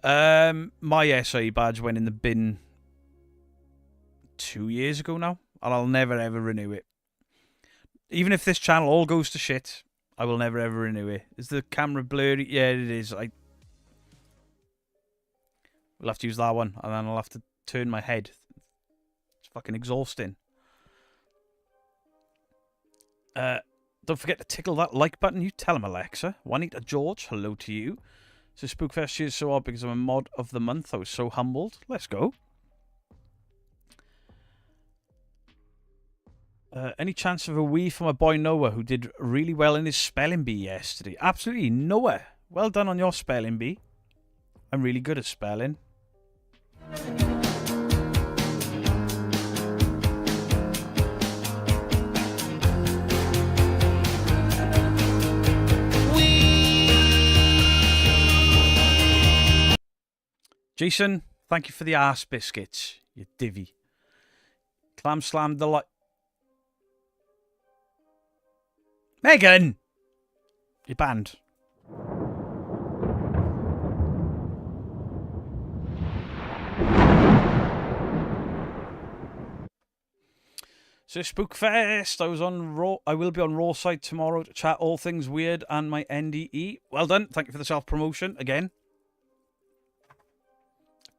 My SA badge went in the bin 2 years ago now, and I'll never ever renew it. Even if this channel all goes to shit, I will never ever renew it. Is the camera blurry? Yeah, it is. We'll have to use that one, and then I'll have to turn my head. It's fucking exhausting. Don't forget to tickle that like button. You tell him, Alexa. Juanita George, hello to you. So Spookfest is so odd because I'm a mod of the month. I was so humbled. Let's go. Any chance of a wee from a boy Noah who did really well in his spelling bee yesterday? Absolutely, Noah. Well done on your spelling bee. I'm really good at spelling. Jason, thank you for the arse biscuits, you divvy. Clam slam the light. Megan! You're banned. So Spookfest, I will be on Raw side tomorrow to chat all things weird and my NDE. Well done. Thank you for the self-promotion again.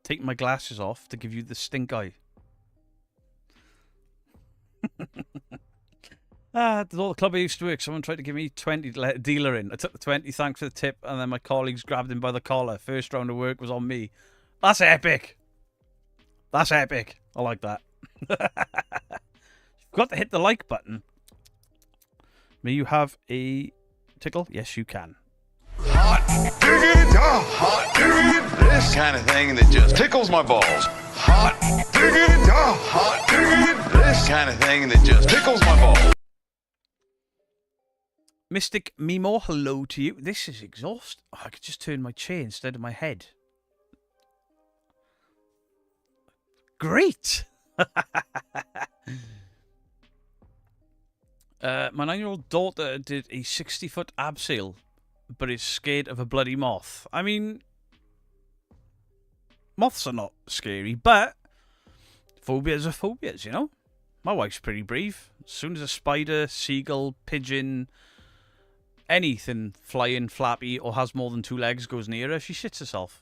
Taking my glasses off to give you the stink eye. At all the club I used to work, someone tried to give me 20 to let a dealer in. I took the 20, thanks for the tip, and then my colleagues grabbed him by the collar. First round of work was on me. That's epic. That's epic. I like that. You've got to hit the like button. May you have a tickle? Yes, you can. Hot diggity, hot diggity, this kind of thing that just tickles my balls. Hot diggity, hot diggity, this kind of thing that just tickles my balls. Mystic Mimo, hello to you. This is exhausting. Oh, I could just turn my chair instead of my head. Great. My 9-year-old daughter did a 60-foot abseil, but is scared of a bloody moth. I mean, moths are not scary, but phobias are phobias, you know? My wife's pretty brave. As soon as a spider, seagull, pigeon, anything flying, flappy, or has more than 2 legs goes near her, she shits herself.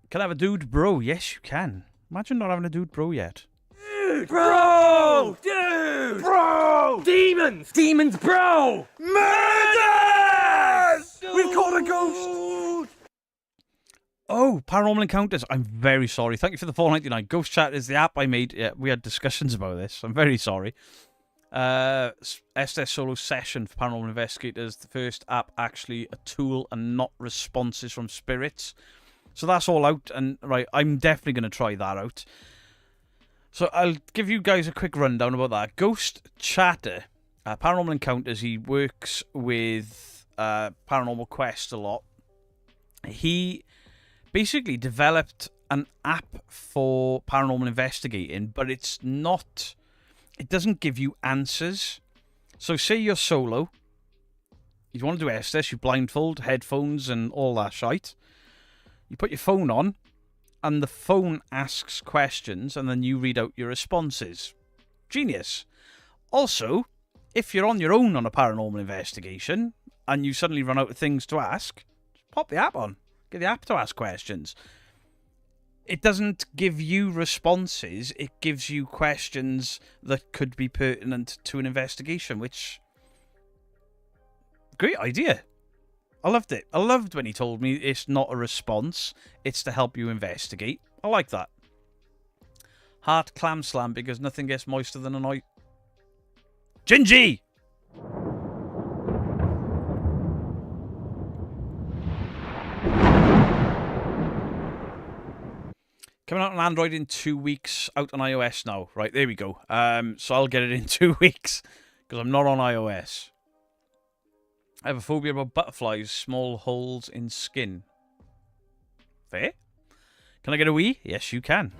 Can I have a dude bro? Yes, you can. Imagine not having a dude bro yet. Dude, bro! Dude! Bro! Demons! Demons, bro! Murders! We've caught a ghost! Oh, Paranormal Encounters. I'm very sorry. Thank you for the $4.99. Ghost Chat is the app I made. Yeah, we had discussions about this. I'm very sorry. SDS Solo Session for Paranormal Investigators. The first app actually a tool and not responses from spirits. So that's all out. And right, I'm definitely going to try that out. So I'll give you guys a quick rundown about that. Ghost Chatter, Paranormal Encounters. He works with Paranormal Quest a lot. He basically developed an app for paranormal investigating, but it's not... It doesn't give you answers. So say you're solo. You want to do SDS, you blindfold, headphones and all that shite. You put your phone on, and the phone asks questions, and then you read out your responses. Genius. Also, if you're on your own on a paranormal investigation, and you suddenly run out of things to ask, just pop the app on. Get the app to ask questions. It doesn't give you responses, it gives you questions that could be pertinent to an investigation, which... Great idea. I loved it. I loved when he told me it's not a response, it's to help you investigate. I like that. Heart clam slam because nothing gets moister than an eye. Gingy! Coming out on Android in 2 weeks, out on iOS now. Right, there we go. So I'll get it in 2 weeks because I'm not on iOS. I have a phobia about butterflies, small holes in skin. Fair? Can I get a wee? Yes, you can.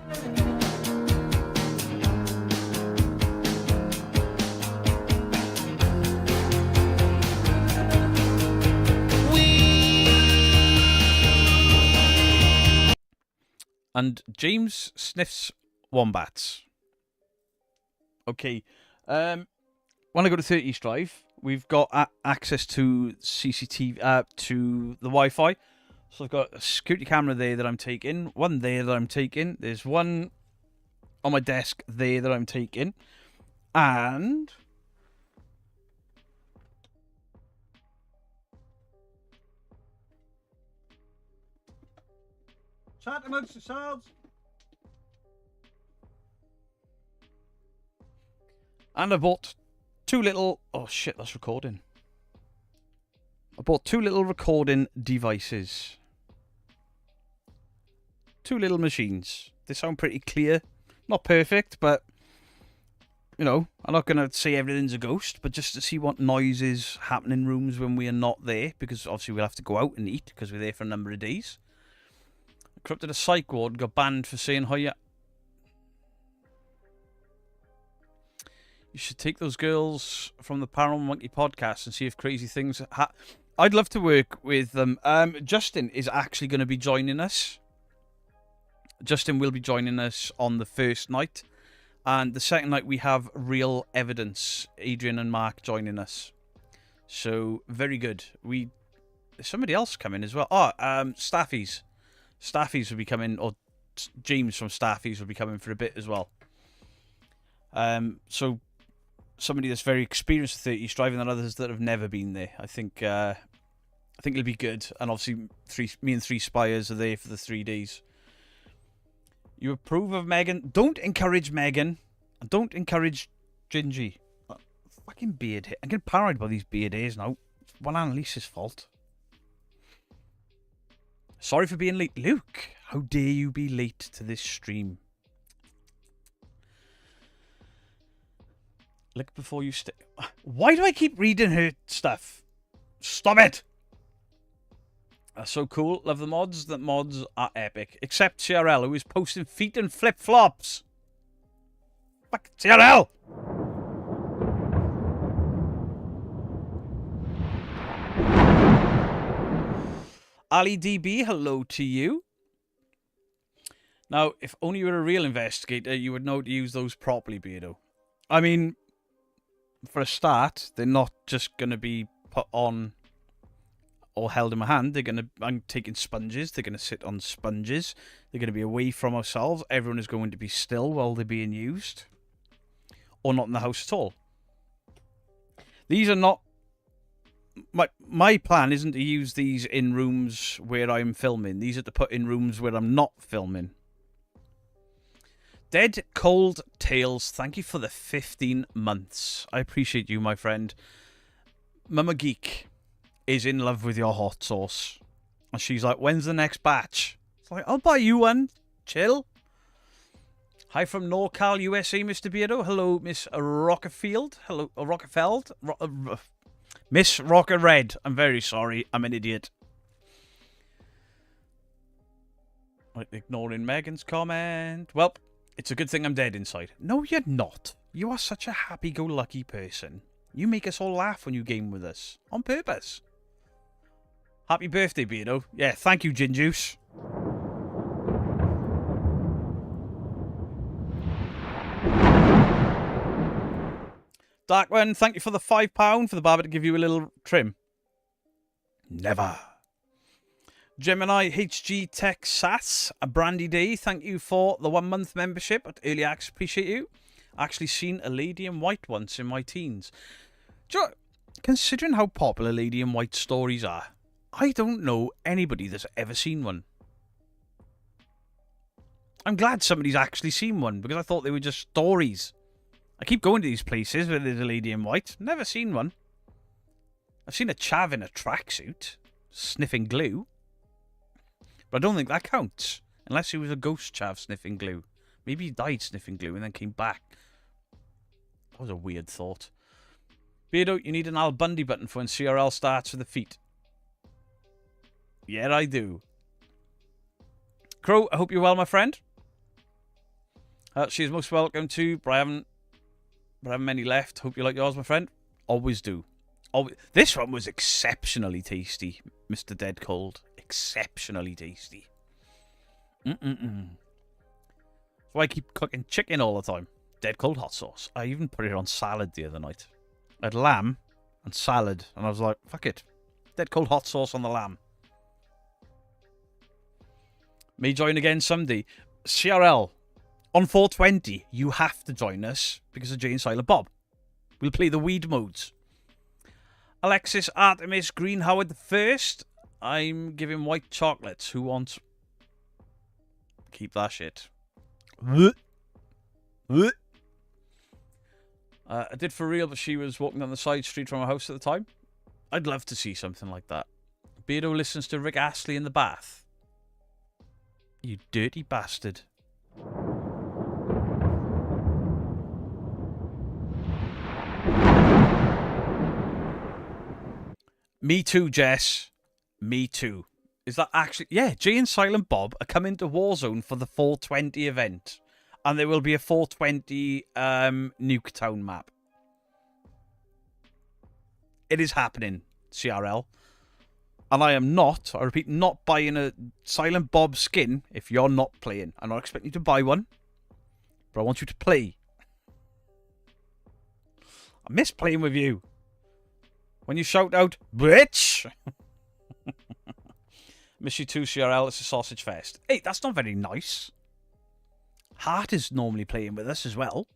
And James sniffs wombats. Okay. When I go to 30 East Drive, we've got access to CCTV, to the Wi-Fi. So I've got a security camera there that I'm taking. One there that I'm taking. There's one on my desk there that I'm taking. And... chat amongst yourselves. And I bought two little... Oh, shit, that's recording. I bought two little recording devices. Two little machines. They sound pretty clear. Not perfect, but... You know, I'm not going to say everything's a ghost, but just to see what noises happen in rooms when we are not there, because obviously we'll have to go out and eat, because we're there for a number of days. Corrupted a psych ward, got banned for saying hiya. You should take those girls from the Paranormal Monkey podcast and see if crazy things I'd love to work with them. Justin is actually going to be joining us. Justin will be joining us on the first night. And the second night we have Real Evidence. Adrian and Mark joining us. So, very good. There's somebody else coming as well. Staffies. Staffies will be coming, or James from Staffies will be coming for a bit as well. So, somebody that's very experienced with 30s driving and others that have never been there. I think it'll be good. And obviously, me and 3 Spires are there for the 3 days. You approve of Megan. Don't encourage Megan. And don't encourage Gingy. Fucking beard hair. I'm getting paranoid by these beard hairs now. It's one Annalise's fault. Sorry for being late. Luke, how dare you be late to this stream? Look before you stay. Why do I keep reading her stuff? Stop it! That's so cool. Love the mods. The mods are epic. Except CRL, who is posting feet and flip-flops. Fuck CRL! Ali DB, hello to you. Now, if only you were a real investigator, you would know how to use those properly, Beardo. I mean, for a start, they're not just going to be put on or held in my hand. I'm taking sponges. They're going to sit on sponges. They're going to be away from ourselves. Everyone is going to be still while they're being used. Or not in the house at all. These are not... My plan isn't to use these in rooms where I'm filming. These are to put in rooms where I'm not filming. Dead Cold Tales, thank you for the 15 months. I appreciate you, my friend. Mama Geek is in love with your hot sauce. And she's like, when's the next batch? It's like, I'll buy you one. Chill. Hi from NorCal, USA, Mr. Beardo. Hello, Miss Rockerfield. Hello, Rockerfeld. Miss Rocker Red. I'm very sorry. I'm an idiot. Right, ignoring Megan's comment. Well, it's a good thing I'm dead inside. No, you're not. You are such a happy-go-lucky person. You make us all laugh when you game with us. On purpose. Happy birthday, Beardo. Yeah, thank you, Gin Juice. Dark one, thank you for the £5 for the barber to give you a little trim. Never. Gemini HG Texas, a Brandy Day, thank you for the 1 month membership at Early Access. Appreciate you. Actually seen a lady in white once in my teens. Do you know, considering how popular lady in white stories are, I don't know anybody that's ever seen one. I'm glad somebody's actually seen one because I thought they were just stories. I keep going to these places where there's a lady in white. Never seen one. I've seen a chav in a tracksuit, sniffing glue. But I don't think that counts. Unless he was a ghost chav sniffing glue. Maybe he died sniffing glue and then came back. That was a weird thought. Beardo, you need an Al Bundy button for when CRL starts with the feet. Yeah, I do. Crow, I hope you're well, my friend. She is most welcome to, but I haven't many left. Hope you like yours, my friend. Always do. Always. This one was exceptionally tasty, Mr. Dead Cold. Exceptionally tasty. That's why I keep cooking chicken all the time. Dead Cold hot sauce. I even put it on salad the other night. I had lamb and salad, and I was like, fuck it. Dead Cold hot sauce on the lamb. May join again someday. CRL. On 420, you have to join us because of Jay and Silent Bob. We'll play the weed modes. Alexis Artemis Green Howard the First. I'm giving white chocolates. Who wants? Keep that shit. I did for real, but she was walking down the side street from her house at the time. I'd love to see something like that. Beardo listens to Rick Astley in the bath. You dirty bastard. Me too, Jess. Me too. Is that actually... Yeah, Jay and Silent Bob are coming to Warzone for the 420 event. And there will be a 420 Nuketown map. It is happening, CRL. And I am not, I repeat, not buying a Silent Bob skin if you're not playing. I'm not expecting you to buy one. But I want you to play. I miss playing with you. When you shout out, bitch! Miss you too, CRL. It's a sausage fest. Hey, that's not very nice. Hart is normally playing with us as well.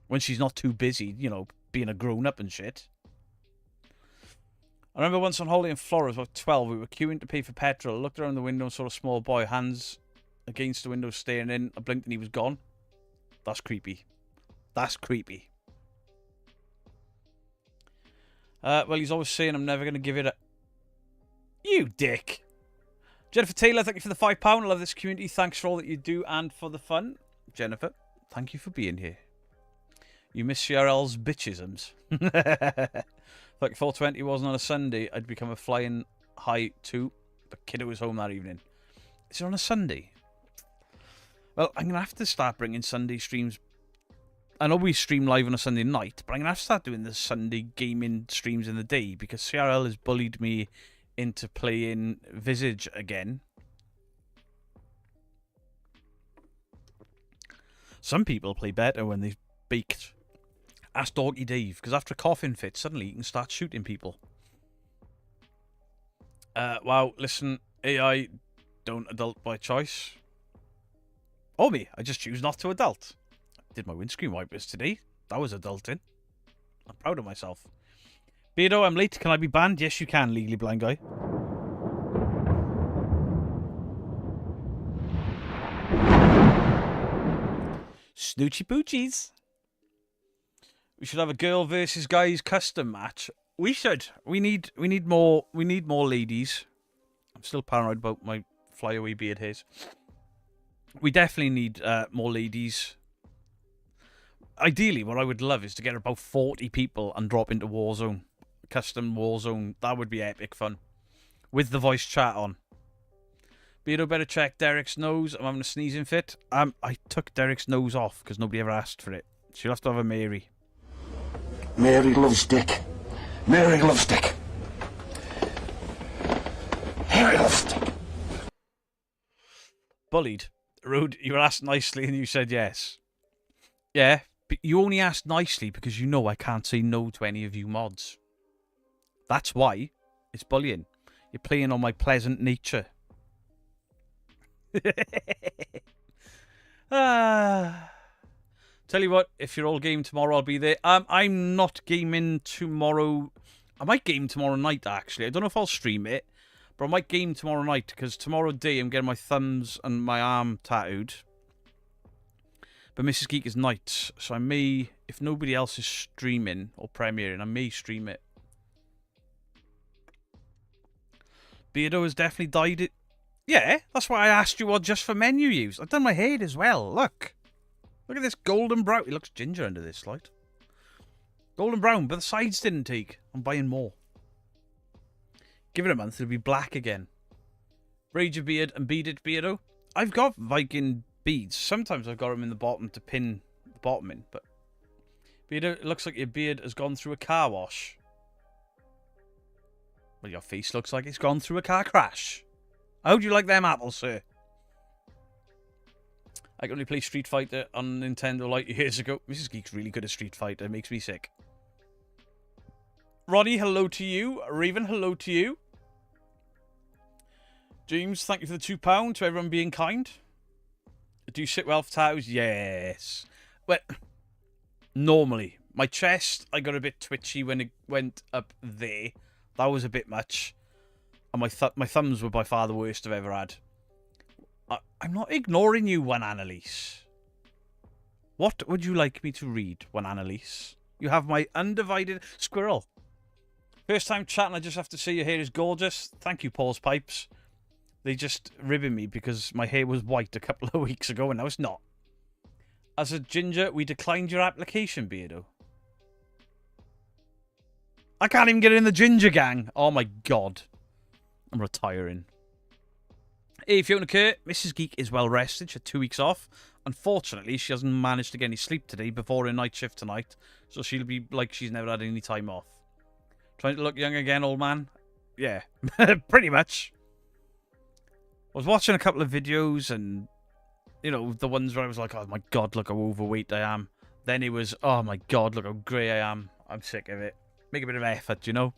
When she's not too busy, you know, being a grown-up and shit. I remember once on holiday in Florida, I was about 12, we were queuing to pay for petrol. I looked around the window and saw a small boy, hands against the window, staring in. I blinked and he was gone. That's creepy. That's creepy. Well, he's always saying I'm never going to give it a... You dick. Jennifer Taylor, thank you for the £5. I love this community. Thanks for all that you do and for the fun. Jennifer, thank you for being here. You miss CRL's bitchisms. Like 420 wasn't on a Sunday, I'd become a flying high too. But kiddo was home that evening. Is it on a Sunday? Well, I'm going to have to start bringing Sunday streams. I know we stream live on a Sunday night, but I'm going to have to start doing the Sunday gaming streams in the day because CRL has bullied me into playing Visage again. Some people play better when they've baked. Ask Doggy Dave, because after a coughing fit, suddenly you can start shooting people. Wow, listen, AI don't adult by choice. Oh me, I just choose not to adult. Did my windscreen wipers today. That was adulting. I'm proud of myself. Beardo, I'm late. Can I be banned? Yes, you can, Legally Blind Guy. Snoochie poochies. We should have a girl versus guys custom match. We should. We need more ladies. I'm still paranoid about my flyaway beard hairs. We definitely need more ladies. Ideally, what I would love is to get about 40 people and drop into Warzone. Custom Warzone. That would be epic fun. With the voice chat on. Beardo, better check Derek's nose. I'm having a sneezing fit. I took Derek's nose off because nobody ever asked for it. She'll have to have a Mary. Mary loves Dick. Mary loves Dick. Mary loves Dick. Bullied. Rude, you were asked nicely and you said yes. Yeah, but you only asked nicely because you know I can't say no to any of you mods. That's why. It's bullying. You're playing on my pleasant nature. Tell you what, if you're all game tomorrow, I'll be there. I'm not gaming tomorrow. I might game tomorrow night, actually. I don't know if I'll stream it, but I might game tomorrow night, because tomorrow day I'm getting my thumbs and my arm tattooed. But Mrs. Geek is night, so I may, if nobody else is streaming or premiering, I may stream it. Beardo has definitely dyed it. Yeah, that's why I asked you what just for menu use. I've done my head as well, look. Look at this golden brown. It looks ginger under this light. Golden brown, but the sides didn't take. I'm buying more. Give it a month, it'll be black again. Braid your beard and bead it, Beardo. I've got Viking beads. Sometimes I've got them in the bottom to pin the bottom in, but... Beardo, it looks like your beard has gone through a car wash. Well, your face looks like it's gone through a car crash. How do you like them apples, sir? I could only play Street Fighter on Nintendo like years ago. Mrs. Geek's really good at Street Fighter. It makes me sick. Ronnie, hello to you. Raven, hello to you. James, thank you for the £2. To everyone being kind. Do you sit well for tattoos? Yes. Well, normally. My chest, I got a bit twitchy when it went up there. That was a bit much. And my thumbs were by far the worst I've ever had. I'm not ignoring you, one Annalise. What would you like me to read, one Annalise? You have my undivided squirrel. First time chatting, I just have to say your hair is gorgeous. Thank you, Paul's Pipes. They just ribbing me because my hair was white a couple of weeks ago and now it's not. As a ginger, we declined your application, Beardo. I can't even get in the ginger gang. Oh my god. I'm retiring. Hey, Fiona Kerr, Mrs. Geek is well rested. She had 2 weeks off. Unfortunately, she hasn't managed to get any sleep today before her night shift tonight. So she'll be like she's never had any time off. Trying to look young again, old man? Yeah, pretty much. I was watching a couple of videos and, you know, the ones where I was like, oh my god, look how overweight I am. Then it was, oh my god, look how grey I am. I'm sick of it. Make a bit of effort, you know?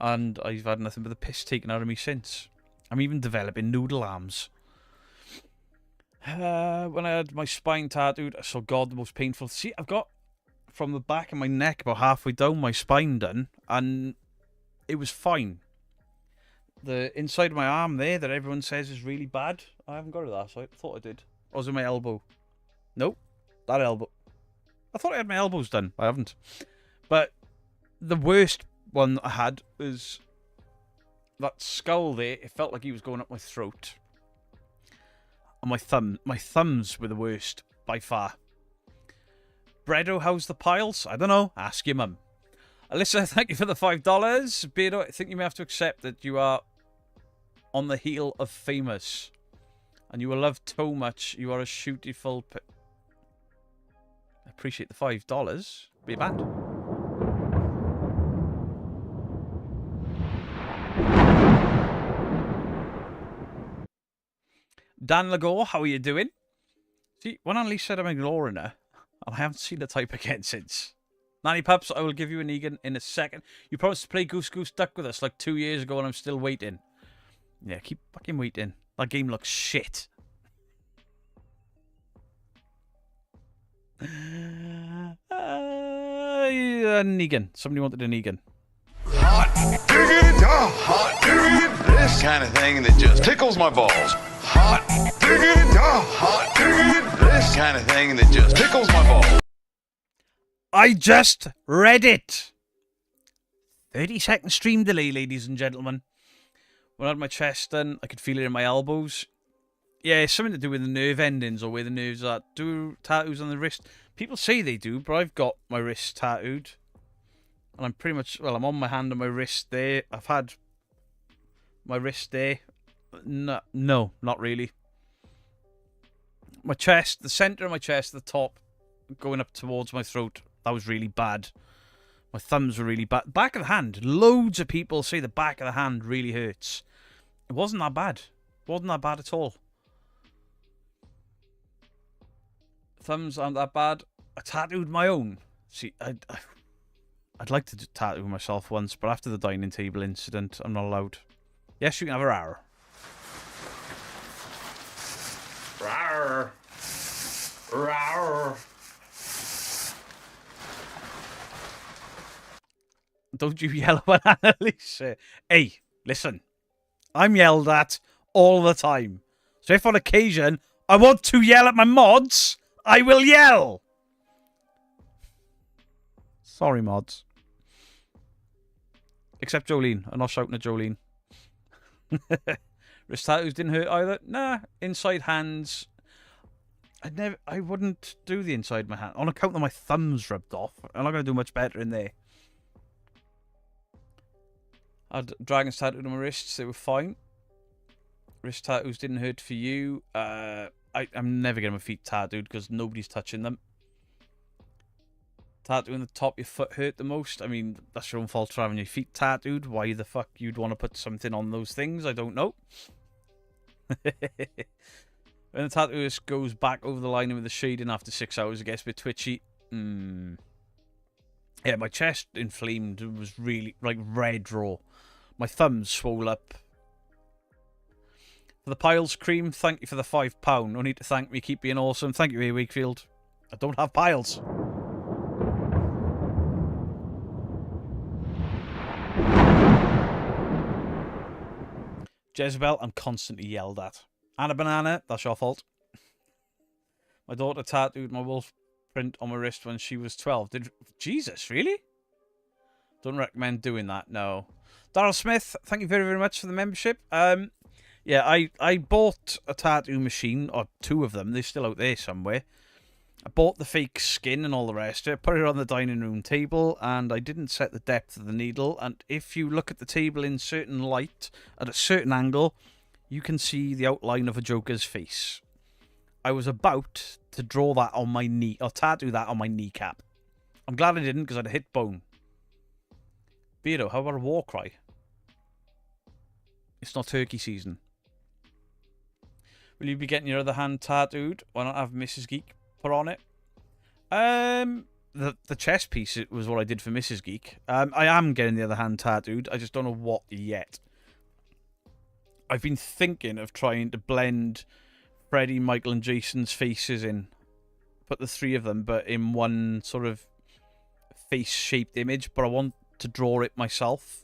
And I've had nothing but the piss taken out of me since. I'm even developing noodle arms. When I had my spine tattooed, I saw God the most painful. See, I've got from the back of my neck about halfway down my spine done, and it was fine. The inside of my arm there that everyone says is really bad, I haven't got it that side. I thought I did. Or was it my elbow? Nope. That elbow. I thought I had my elbows done. I haven't. But the worst one I had was that skull there. It felt like he was going up my throat. And my thumbs were the worst by far. Bredo, how's the piles? I don't know. Ask your mum. Alyssa, thank you for the $5. Beardo, I think you may have to accept that you are on the heel of famous. And you are loved so much. You are a shootiful... I appreciate the $5. Be a band. Dan Lagore, how are you doing? See, when Annalise said I'm ignoring her, and I haven't seen her type again since. Nanny Pups, I will give you an Egan in a second. You promised to play Goose Goose Duck with us like 2 years ago and I'm still waiting. Yeah, keep fucking waiting. That game looks shit. Negan. Somebody wanted an Negan. Hot diggity, hot diggity, this kind of thing that just tickles my balls. Hot diggity, hot diggity, this kind of thing that just tickles my balls. I just read it. 30-second stream delay, ladies and gentlemen. When I had my chest done, I could feel it in my elbows. Yeah, it's something to do with the nerve endings or where the nerves are. Do tattoos on the wrist? People say they do, but I've got my wrist tattooed. And I'm pretty much, well, I'm on my hand and my wrist there. I've had my wrist there. No, not really. My chest, the centre of my chest, the top, going up towards my throat. That was really bad. My thumbs were really bad. Back of the hand. Loads of people say the back of the hand really hurts. It wasn't that bad. It wasn't that bad at all. Thumbs aren't that bad. I tattooed my own. See, I'd like to tattoo myself once, but after the dining table incident, I'm not allowed. Yes, you can have a rar. Rar. Rar. Don't you yell at Annalise. Hey, listen. I'm yelled at all the time. So if on occasion I want to yell at my mods, I will yell. Sorry, mods. Except Jolene. I'm not shouting at Jolene. Wrist tattoos didn't hurt either. Nah, inside hands. I wouldn't do the inside of my hand. On account of my thumbs rubbed off. I'm not going to do much better in there. I had dragons tattooed on my wrists. They were fine. Wrist tattoos didn't hurt for you. I'm never getting my feet tattooed because nobody's touching them. Tattooing the top of your foot hurt the most. I mean, that's your own fault for having your feet tattooed. Why the fuck you'd want to put something on those things, I don't know. When the tattooist goes back over the line with the shading after 6 hours, it gets a bit twitchy. Yeah, my chest inflamed. It was really, like, red raw. My thumbs swole up. For the piles cream, thank you for the £5. No need to thank me. Keep being awesome. Thank you, A. Wakefield. I don't have piles. Jezebel, I'm constantly yelled at. Anna Banana, that's your fault. My daughter tattooed my wolf print on my wrist when she was 12. Jesus, really? Don't recommend doing that, no. Daryl Smith, thank you very, very much for the membership. Yeah, I bought a tattoo machine, or 2 of them. They're still out there somewhere. I bought the fake skin and all the rest of it, put it on the dining room table, and I didn't set the depth of the needle. And if you look at the table in certain light, at a certain angle, you can see the outline of a Joker's face. I was about to draw that on my knee, or tattoo that on my kneecap. I'm glad I didn't, because I'd hit bone. Beardo, how about a war cry? It's not turkey season. Will you be getting your other hand tattooed? Why not have Mrs. Geek put on it? The chest piece was what I did for Mrs. Geek. I am getting the other hand tattooed. I just don't know what yet. I've been thinking of trying to blend Freddy, Michael, and Jason's faces in. Put the 3 of them, but in one sort of face-shaped image. But I want to draw it myself.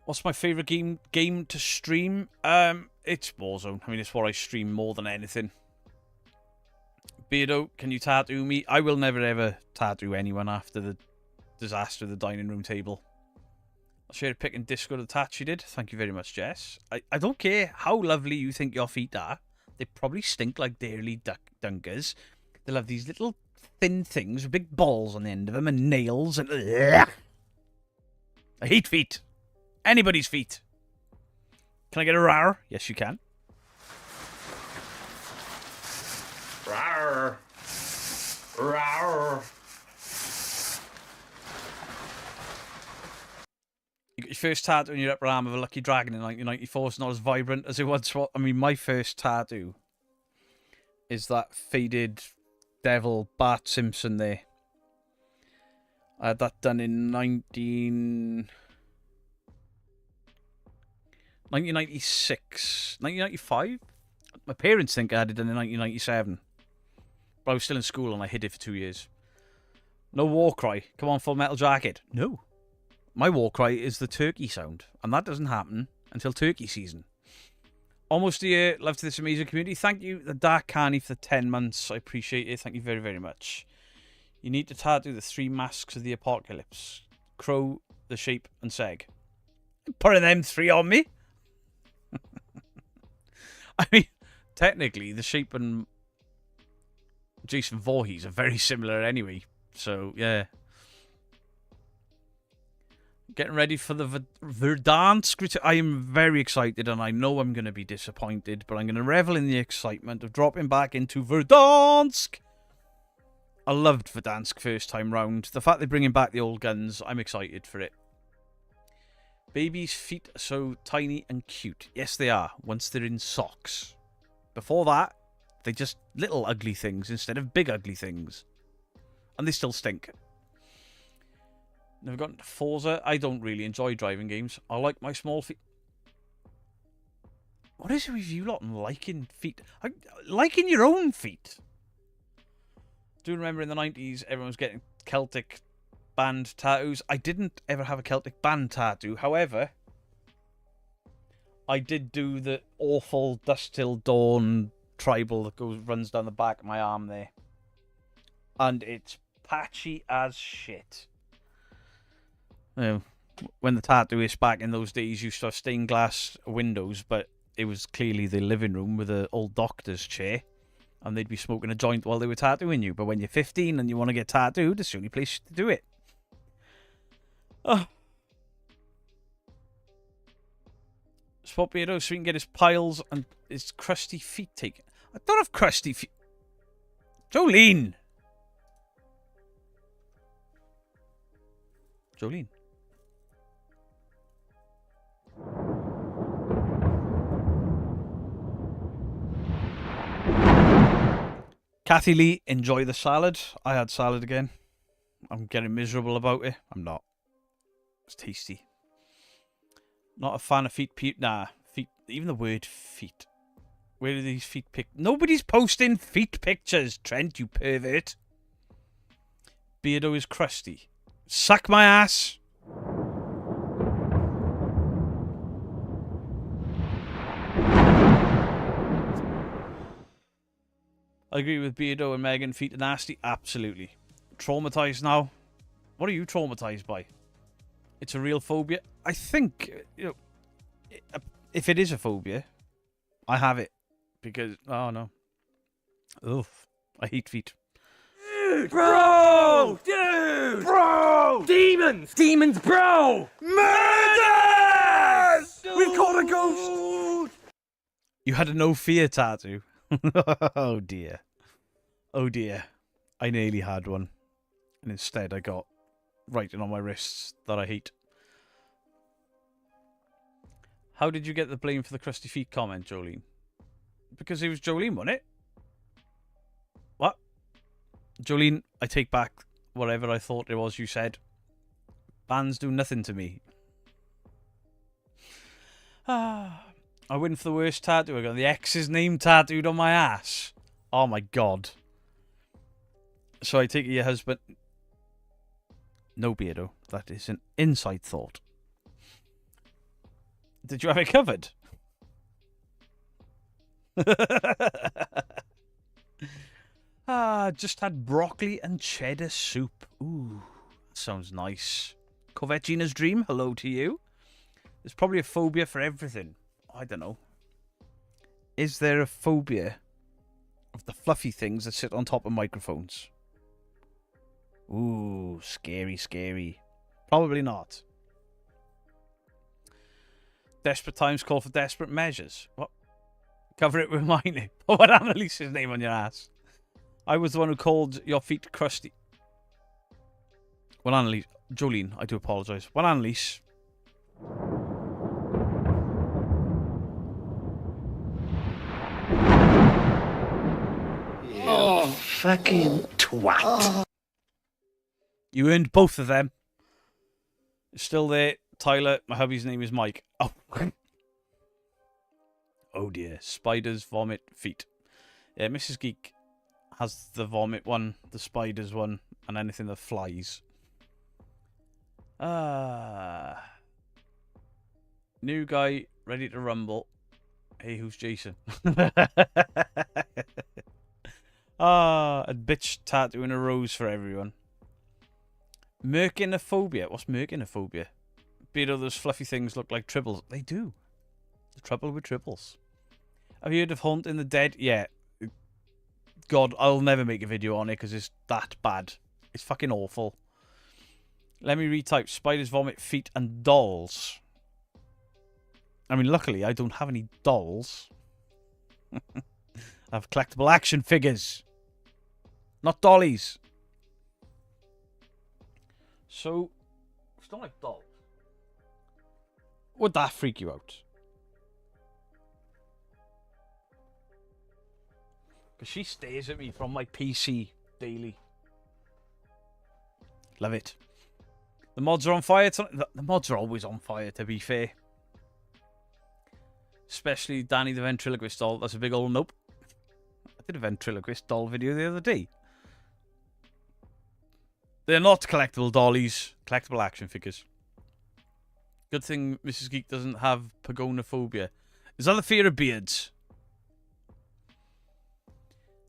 What's my favourite game to stream? It's Warzone. I mean, it's what I stream more than anything. Beardo, can you tattoo me? I will never ever tattoo anyone after the disaster of the dining room table. I'll share a pic in Discord attached you did. Thank you very much, Jess. I don't care how lovely you think your feet are. They probably stink like dairy dunkers. They'll have these little thin things with big balls on the end of them and nails and... I hate feet. Anybody's feet. Can I get a rar? Yes, you can. Rawr. Rawr. You got your first tattoo on your upper arm of a lucky dragon in 1994. It's not as vibrant as it once was. I mean, my first tattoo is that faded devil Bart Simpson there. I had that done in 1996, 1995. My parents think I had it done in 1997. But I was still in school and I hid it for 2 years. No war cry. Come on, Full Metal Jacket. No. My war cry is the turkey sound. And that doesn't happen until turkey season. Almost a year. Love to this amazing community. Thank you, the Dark Carney, for the 10 months. I appreciate it. Thank you very, very much. You need to tattoo the 3 masks of the apocalypse. Crow, the Shape, and Seg. I'm putting them 3 on me. I mean, technically, the Shape and Jason Voorhees are very similar anyway. So, yeah. Getting ready for the Verdansk. I am very excited, and I know I'm going to be disappointed, but I'm going to revel in the excitement of dropping back into Verdansk. I loved Verdansk first time round. The fact they're bringing back the old guns, I'm excited for it. Babies' feet are so tiny and cute. Yes, they are, once they're in socks. Before that, they're just little ugly things instead of big ugly things. And they still stink. Never gotten to Forza. I don't really enjoy driving games. I like my small feet. What is it with you lot and liking feet? Liking your own feet. Do remember in the 90s, everyone was getting Celtic band tattoos. I didn't ever have a Celtic band tattoo. However, I did do the awful Dust Till Dawn tribal that runs down the back of my arm there. And it's patchy as shit. When the tattooist back in those days used to have stained glass windows, but it was clearly the living room with an old doctor's chair, and they'd be smoking a joint while they were tattooing you. But when you're 15 and you want to get tattooed, it's the only place to do it. Oh. Spot Beardo so he can get his piles and his crusty feet taken. I don't have crusty feet. Jolene! Jolene. Kathy Lee, enjoy the salad. I had salad again. I'm getting miserable about it. I'm not. It's tasty. Not a fan of feet. Nah, feet. Even the word feet. Where are these feet Nobody's posting feet pictures, Trent, you pervert. Beardo is crusty. Suck my ass. I agree with Beardo and Megan. Feet are nasty. Absolutely. Traumatized now. What are you traumatized by? It's a real phobia. I think, if it is a phobia, I have it. Because, oh no. Oof. I hate feet. Dude, bro! Dude! Bro! Demons! Demons, bro! Murders! We've caught a ghost! You had a no fear tattoo. Oh dear. Oh dear. I nearly had one. And instead I got writing on my wrists that I hate. How did you get the blame for the crusty feet comment, Jolene? Because it was Jolene, wasn't it? What? Jolene, I take back whatever I thought it was you said. Bands do nothing to me. I win for the worst tattoo. I got the ex's name tattooed on my ass. Oh my god. So I take it your husband... No, Beardo. That is an inside thought. Did you have it covered? Just had broccoli and cheddar soup. Ooh, sounds nice. Corvette Gina's dream, hello to you. There's probably a phobia for everything. I don't know. Is there a phobia of the fluffy things that sit on top of microphones? Ooh, scary, scary. Probably not. Desperate times call for desperate measures. What? Cover it with my name. What Annalise's name on your ass? I was the one who called your feet crusty. Well, Annalise... Jolene, I do apologise. Well, Annalise... Oh, fucking twat. You earned both of them. Still there. Tyler, my hubby's name is Mike. Oh. Oh dear. Spiders, vomit, feet. Yeah, Mrs. Geek has the vomit one, the spiders one, and anything that flies. New guy, ready to rumble. Hey, who's Jason? A bitch tattooing a rose for everyone. Merkinophobia. What's merkinophobia? Beardo, those fluffy things look like tribbles. They do. The trouble with tribbles. Have you heard of Hunt in the Dead? Yeah. God, I'll never make a video on it because it's that bad. It's fucking awful. Let me retype. Spiders, vomit, feet, and dolls. I mean, luckily, I don't have any dolls. I have collectible action figures. Not dollies. So, it's not like dolls. Would that freak you out? Because she stares at me from my PC daily. Love it. The mods are on fire tonight. The mods are always on fire, to be fair. Especially Danny the ventriloquist doll. That's a big old nope. I did a ventriloquist doll video the other day. They're not collectible dollies. Collectible action figures. Good thing Mrs. Geek doesn't have pagonophobia. Is that the fear of beards?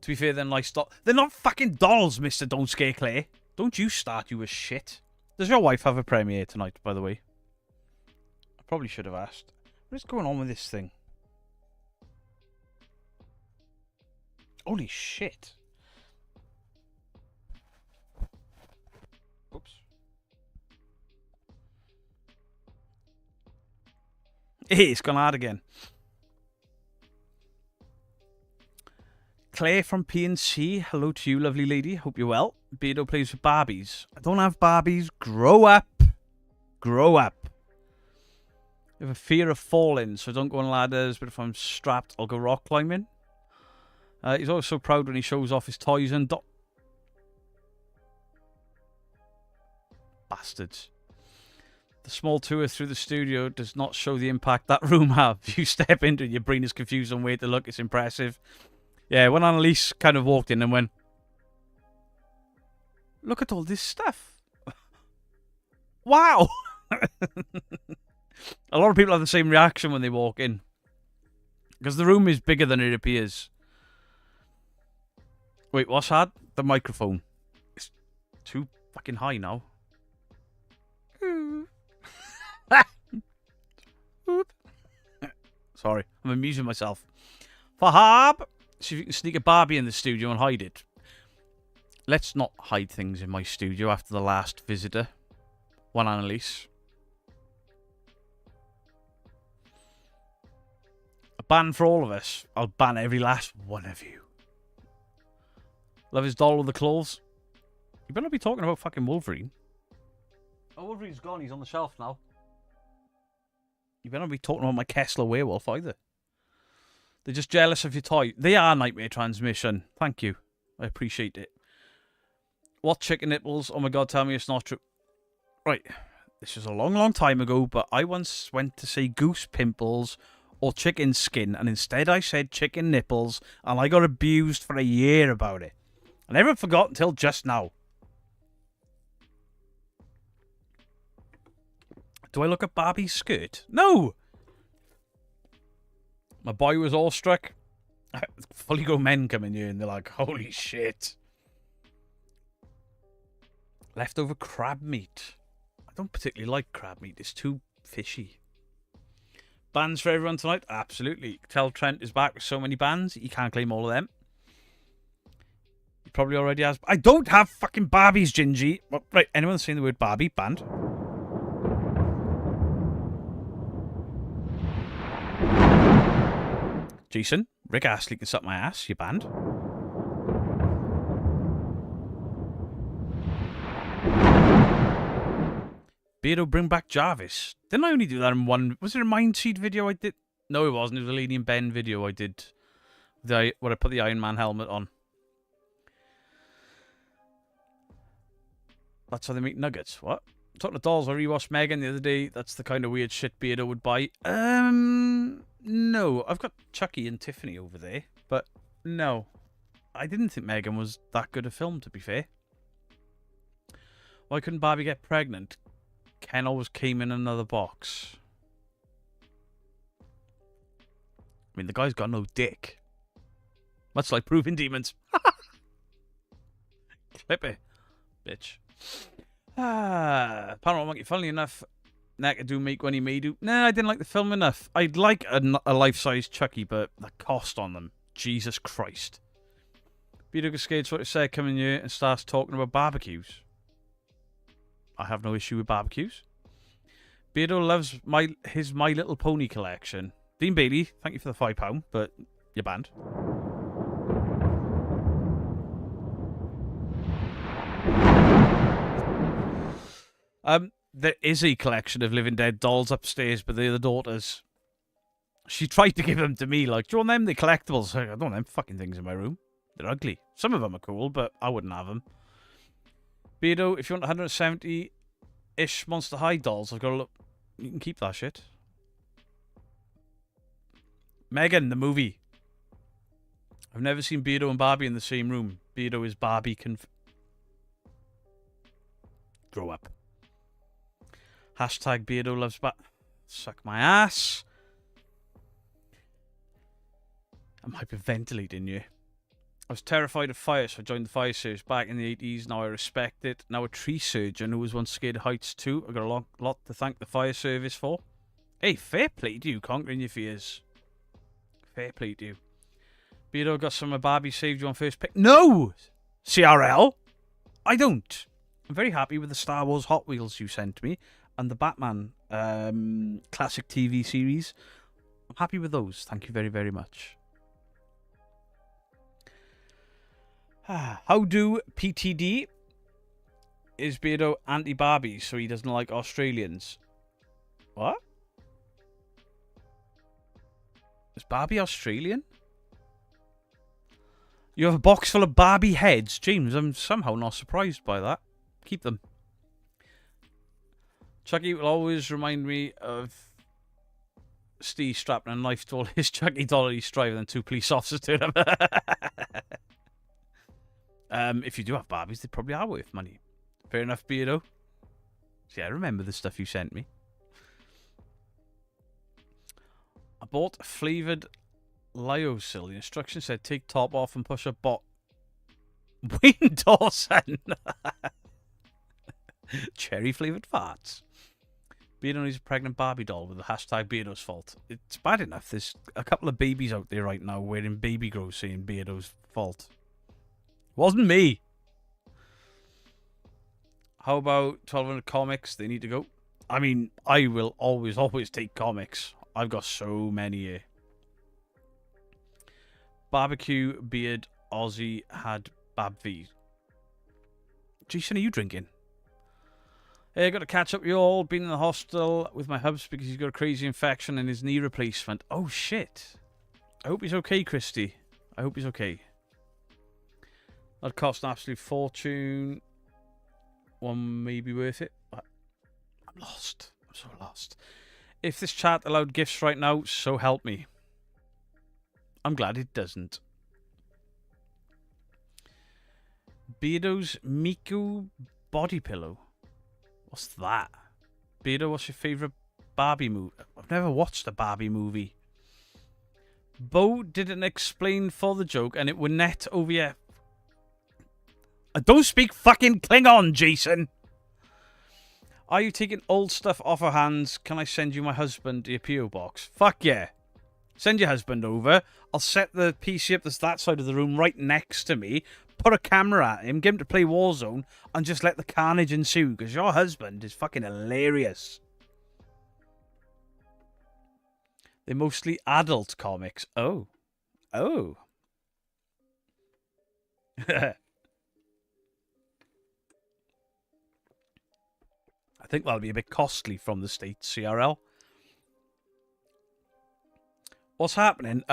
To be fair, they're nice dolls. They're not fucking dolls, Mr. Don't Scare Clay. Don't you start, you as shit. Does your wife have a premiere tonight, by the way? I probably should have asked. What is going on with this thing? Holy shit. Oops. Hey, it's gone hard again. Claire from PNC, hello to you, lovely lady. Hope you're well. Beardo plays with Barbies. I don't have Barbies. Grow up. Grow up. I have a fear of falling, so I don't go on ladders, but if I'm strapped, I'll go rock climbing. He's always so proud when he shows off his toys and bastards. The small tour through the studio does not show the impact that room have. You step into it, your brain is confused on where to look. It's impressive. Yeah, when Annalise kind of walked in and went, look at all this stuff. Wow. A lot of people have the same reaction when they walk in. Because the room is bigger than it appears. Wait, what's that? The microphone. It's too fucking high now. Sorry, I'm amusing myself. Fahab! See if you can sneak a Barbie in the studio and hide it. Let's not hide things in my studio after the last visitor. One Annalise. A ban for all of us. I'll ban every last one of you. Love his doll with the claws. You better not be talking about fucking Wolverine. Oh, Wolverine's gone. He's on the shelf now. You better not be talking about my Kessler werewolf either. They're just jealous of your toy. They are Nightmare Transmission. Thank you. I appreciate it. What chicken nipples? Oh my god, tell me it's not true. Right. This was a long, long time ago, but I once went to say goose pimples or chicken skin, and instead I said chicken nipples, and I got abused for a year about it. I never forgot until just now. Do I look at Barbie's skirt? No! My boy was awestruck. Fully grown men come in here and they're like, holy shit. Leftover crab meat. I don't particularly like crab meat. It's too fishy. Bands for everyone tonight? Absolutely. Tell Trent is back with so many bands. He can't claim all of them. He probably already has. I don't have fucking Barbies, Gingy. Well, right, anyone saying the word Barbie? Banned. Jason, Rick Astley can suck my ass. You banned. Beardo, bring back Jarvis. Didn't I only do that in one? Was it a Mindseed video I did? No, it wasn't. It was a Lady and Ben video I did. Where I put the Iron Man helmet on. That's how they make nuggets. What? Talking to dolls, I rewatched Megan the other day. That's the kind of weird shit Beardo would buy. No. I've got Chucky and Tiffany over there. But no. I didn't think Megan was that good a film, to be fair. Why couldn't Barbie get pregnant? Ken always came in another box. I mean, the guy's got no dick. Much like Proving Demons. Clip it, bitch. Paranormal Monkey, funnily enough, Naka do make when he may do. Nah, I didn't like the film enough. I'd like a life-size Chucky, but the cost on them. Jesus Christ. Beardo Cascade's what it said coming here and starts talking about barbecues. I have no issue with barbecues. Beardo loves his My Little Pony collection. Dean Bailey, thank you for the £5, but you're banned. There is a collection of Living Dead dolls upstairs, but they're the daughters. She tried to give them to me, like, do you want them? They're collectibles. I don't want them fucking things in my room. They're ugly. Some of them are cool, but I wouldn't have them. Beardo, if you want 170-ish Monster High dolls, I've got to look. You can keep that shit. Megan, the movie. I've never seen Beardo and Barbie in the same room. Beardo is Barbie Grow up. Hashtag Beardo loves suck my ass. I'm hyperventilating you. I was terrified of fire, so I joined the fire service back in the 80s. Now I respect it. Now a tree surgeon who was once scared of heights too. I've got a lot to thank the fire service for. Hey, fair play to you, conquering your fears. Fair play to you. Beardo got some of Barbie saved you on first pick. No! CRL? I don't. I'm very happy with the Star Wars Hot Wheels you sent me. And the Batman classic TV series. I'm happy with those. Thank you very, very much. How do PTD? Is Beardo anti-Barbie, so he doesn't like Australians? What? Is Barbie Australian? You have a box full of Barbie heads. James, I'm somehow not surprised by that. Keep them. Chucky will always remind me of Steve strapping a knife to all his Chucky doll he's striving and 2 police officers turn up. If you do have Barbies, they probably are worth money. Fair enough, Beardo. See, I remember the stuff you sent me. I bought a flavoured Lyocell. The instructions said take top off and push a Wayne Dawson. Cherry flavoured farts. Beardo needs a pregnant Barbie doll with the hashtag Beardo's fault. It's bad enough. There's a couple of babies out there right now wearing baby grows saying Beardo's fault. Wasn't me. How about 1200 comics? They need to go. I mean, I will always take comics. I've got so many here. Barbecue beard Aussie had Bab V. Jason, are you drinking? Hey, I got to catch up with you all. Been in the hospital with my hubs because he's got a crazy infection and his knee replacement. Oh, shit. I hope he's okay, Christy. I hope he's okay. That cost an absolute fortune. One may be worth it. I'm lost. I'm so lost. If this chat allowed gifts right now, so help me. I'm glad it doesn't. Beardo's Miku body pillow. What's that? Beardo, what's your favourite Barbie movie? I've never watched a Barbie movie. Bo didn't explain for the joke and it would net over your... I don't speak fucking Klingon, Jason. Are you taking old stuff off our hands? Can I send you my husband your PO box? Fuck yeah. Send your husband over. I'll set the PC up that's that side of the room right next to me. Put a camera at him, get him to play Warzone, and just let the carnage ensue, because your husband is fucking hilarious. They're mostly adult comics. Oh. Oh. I think that'll be a bit costly from the States, CRL. What's happening?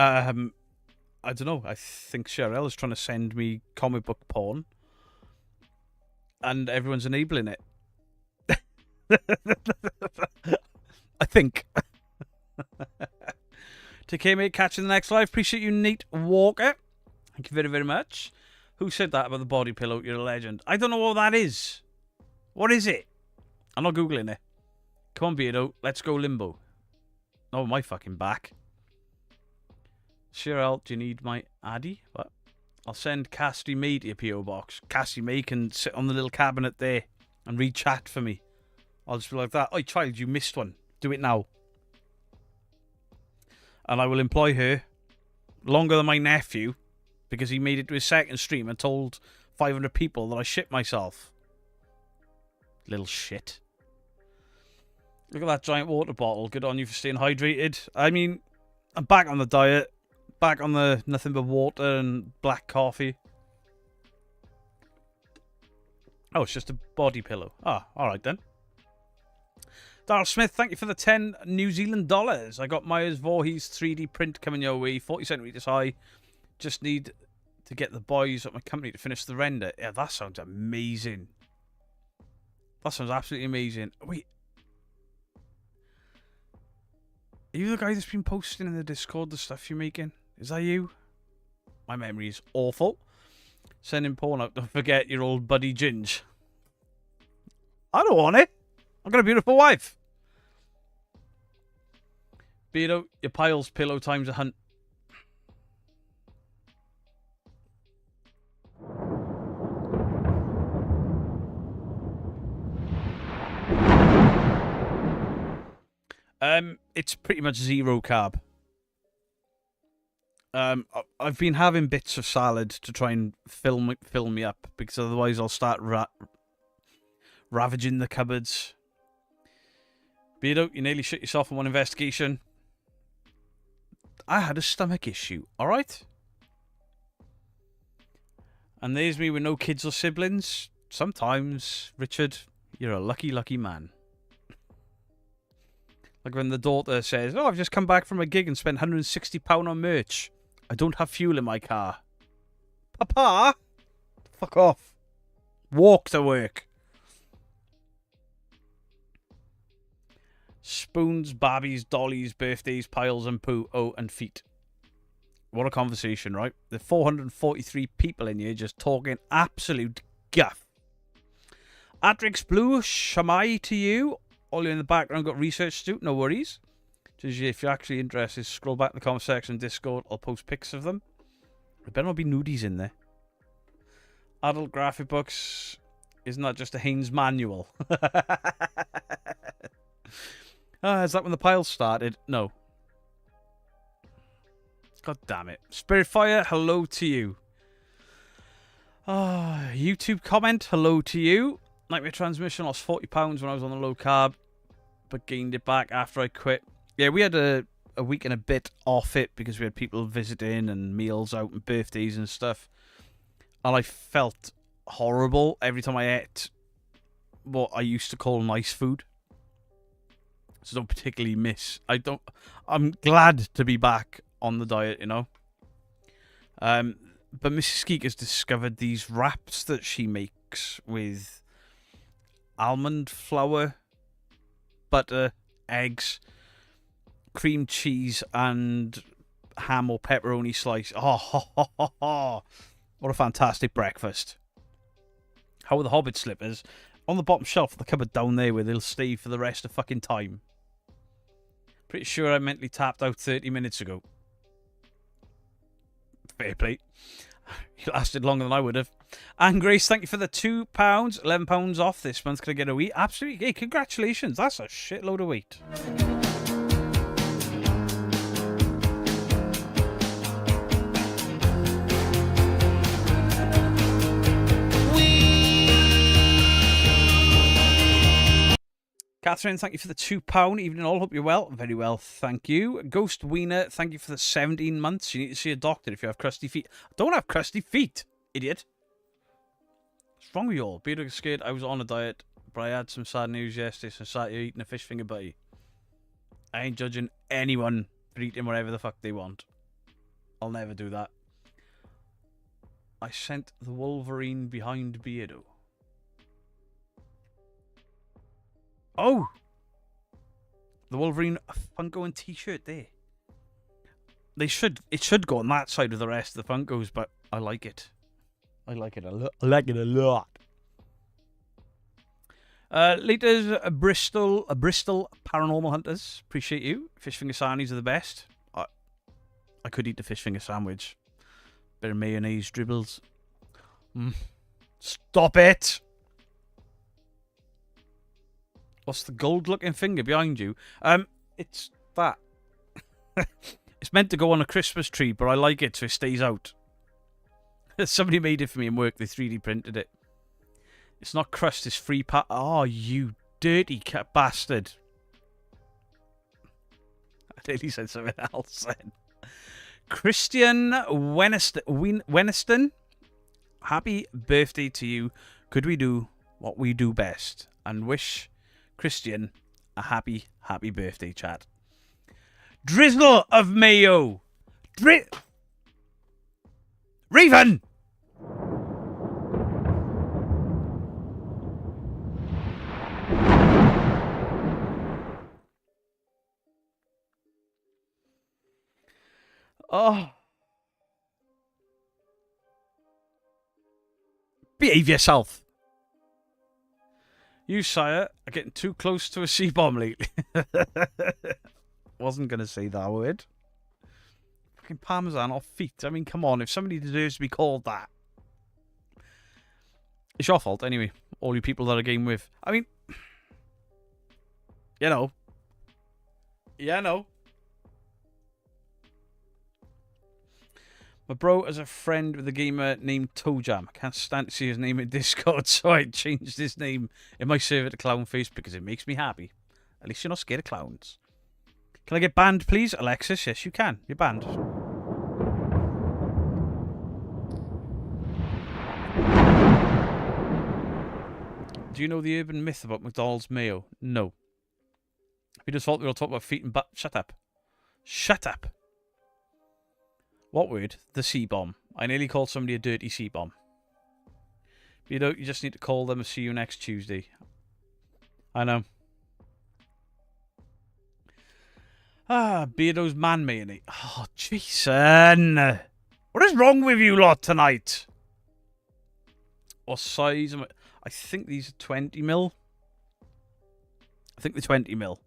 I don't know. I think CRL is trying to send me comic book porn. And everyone's enabling it. I think. TK, mate, catching the next live. Appreciate you, Nate Walker. Thank you very, very much. Who said that about the body pillow? You're a legend. I don't know what that is. What is it? I'm not Googling it. Come on, Beardo. Let's go limbo. Oh, my fucking back. CRL, do you need my Addy? What? I'll send Cassie May to your P.O. box. Cassie May can sit on the little cabinet there and read chat for me. I'll just be like that. Oi, child, you missed one. Do it now. And I will employ her longer than my nephew because he made it to his second stream and told 500 people that I shit myself. Little shit. Look at that giant water bottle. Good on you for staying hydrated. I mean, I'm back on the diet. Back on the nothing but water and black coffee. Oh, it's just a body pillow. Ah, alright then. Darryl Smith, thank you for the 10 New Zealand dollars. I got Myers Voorhees 3D print coming your way. 40 centimeters high. Just need to get the boys at my company to finish the render. Yeah, that sounds amazing. That sounds absolutely amazing. Wait. Are you the guy that's been posting in the Discord the stuff you're making? Is that you? My memory is awful. Sending porn out. Don't forget your old buddy Ginge. I don't want it. I've got a beautiful wife. Beardo, your pile's pillow time's a hunt. It's pretty much zero carb. I've been having bits of salad to try and fill me up because otherwise I'll start ravaging the cupboards. Beardo, you nearly shit yourself in one investigation. I had a stomach issue, alright? And there's me with no kids or siblings. Sometimes, Richard, you're a lucky, lucky man. Like when the daughter says, oh, I've just come back from a gig and spent £160 on merch. I don't have fuel in my car. Papa? Fuck off. Walk to work. Spoons, Barbies, dollies, birthdays, piles and poo. Oh, and feet. What a conversation, right? The 443 people in here just talking absolute guff. Atrix Blue, Shamai to you. All you in the background got research to do. No worries. Just if you're actually interested, scroll back in the comment section Discord. I'll post pics of them. There better not be nudies in there. Adult graphic books. Isn't that just a Haynes manual? Is that when the pile started? No. God damn it. Spiritfire, hello to you. YouTube comment, hello to you. Nightmare Transmission, lost £40 when I was on the low carb, but gained it back after I quit. Yeah, we had a week and a bit off it because we had people visiting and meals out and birthdays and stuff. And I felt horrible every time I ate what I used to call nice food. So don't particularly miss. I'm glad to be back on the diet, you know. But Mrs. Skeek has discovered these wraps that she makes with almond flour, butter, eggs, cream cheese, and ham or pepperoni slice. Oh, what a fantastic breakfast. How are the Hobbit slippers? On the bottom shelf of the cupboard down there where they'll stay for the rest of fucking time. Pretty sure I mentally tapped out 30 minutes ago. Fair play. You lasted longer than I would have. And Grace, thank you for the £2. £11 off this month. Can I get a wheat? Absolutely. Hey, congratulations. That's a shitload of weight. Catherine, thank you for the £2. Evening all. Hope you're well. Very well, thank you. Ghost Wiener, thank you for the 17 months. You need to see a doctor if you have crusty feet. Don't have crusty feet, idiot. What's wrong with you all? Beard scared. I was on a diet, but I had some sad news yesterday, so I sat here eating a fish finger butty. I ain't judging anyone for eating whatever the fuck they want. I'll never do that. I sent the Wolverine behind Beardo. Oh! The Wolverine Funko and t-shirt there. It should go on that side of the rest of the Funkos, but I like it. I like it a lot. I like it a lot. Laters, Bristol Paranormal Hunters. Appreciate you. Fish finger sarnies are the best. I could eat the fish finger sandwich. Bit of mayonnaise dribbles. Stop it! What's the gold-looking finger behind you? It's that. It's meant to go on a Christmas tree, but I like it so it stays out. Somebody made it for me in work. They 3D printed it. It's not crust, it's free pat. Oh, you dirty cat bastard. I nearly said something else then. Christian Weniston. Happy birthday to you. Could we do what we do best? And wish Christian a happy birthday, chat. Drizzle of mayo. Raven! Oh. Behave yourself. You, sire, are getting too close to a C-bomb lately. Wasn't going to say that word. Fucking parmesan off feet. I mean, come on. If somebody deserves to be called that. It's your fault, anyway. All you people that I game with. I mean, you know. Yeah, I know. My bro has a friend with a gamer named ToeJam. I can't stand to see his name in Discord, so I changed his name in my server to Clownface because it makes me happy. At least you're not scared of clowns. Can I get banned, please? Alexis, yes, you can. You're banned. Do you know the urban myth about McDonald's mayo? No. We just thought we were talking about feet and butt. Shut up. Shut up. What word? The C-bomb. I nearly called somebody a dirty C-bomb. You know, you just need to call them and see you next Tuesday. I know. Beardo's man mayonnaise. Oh, Jason. What is wrong with you lot tonight? What size am I? I think these are 20 mil. I think they're 20 mil.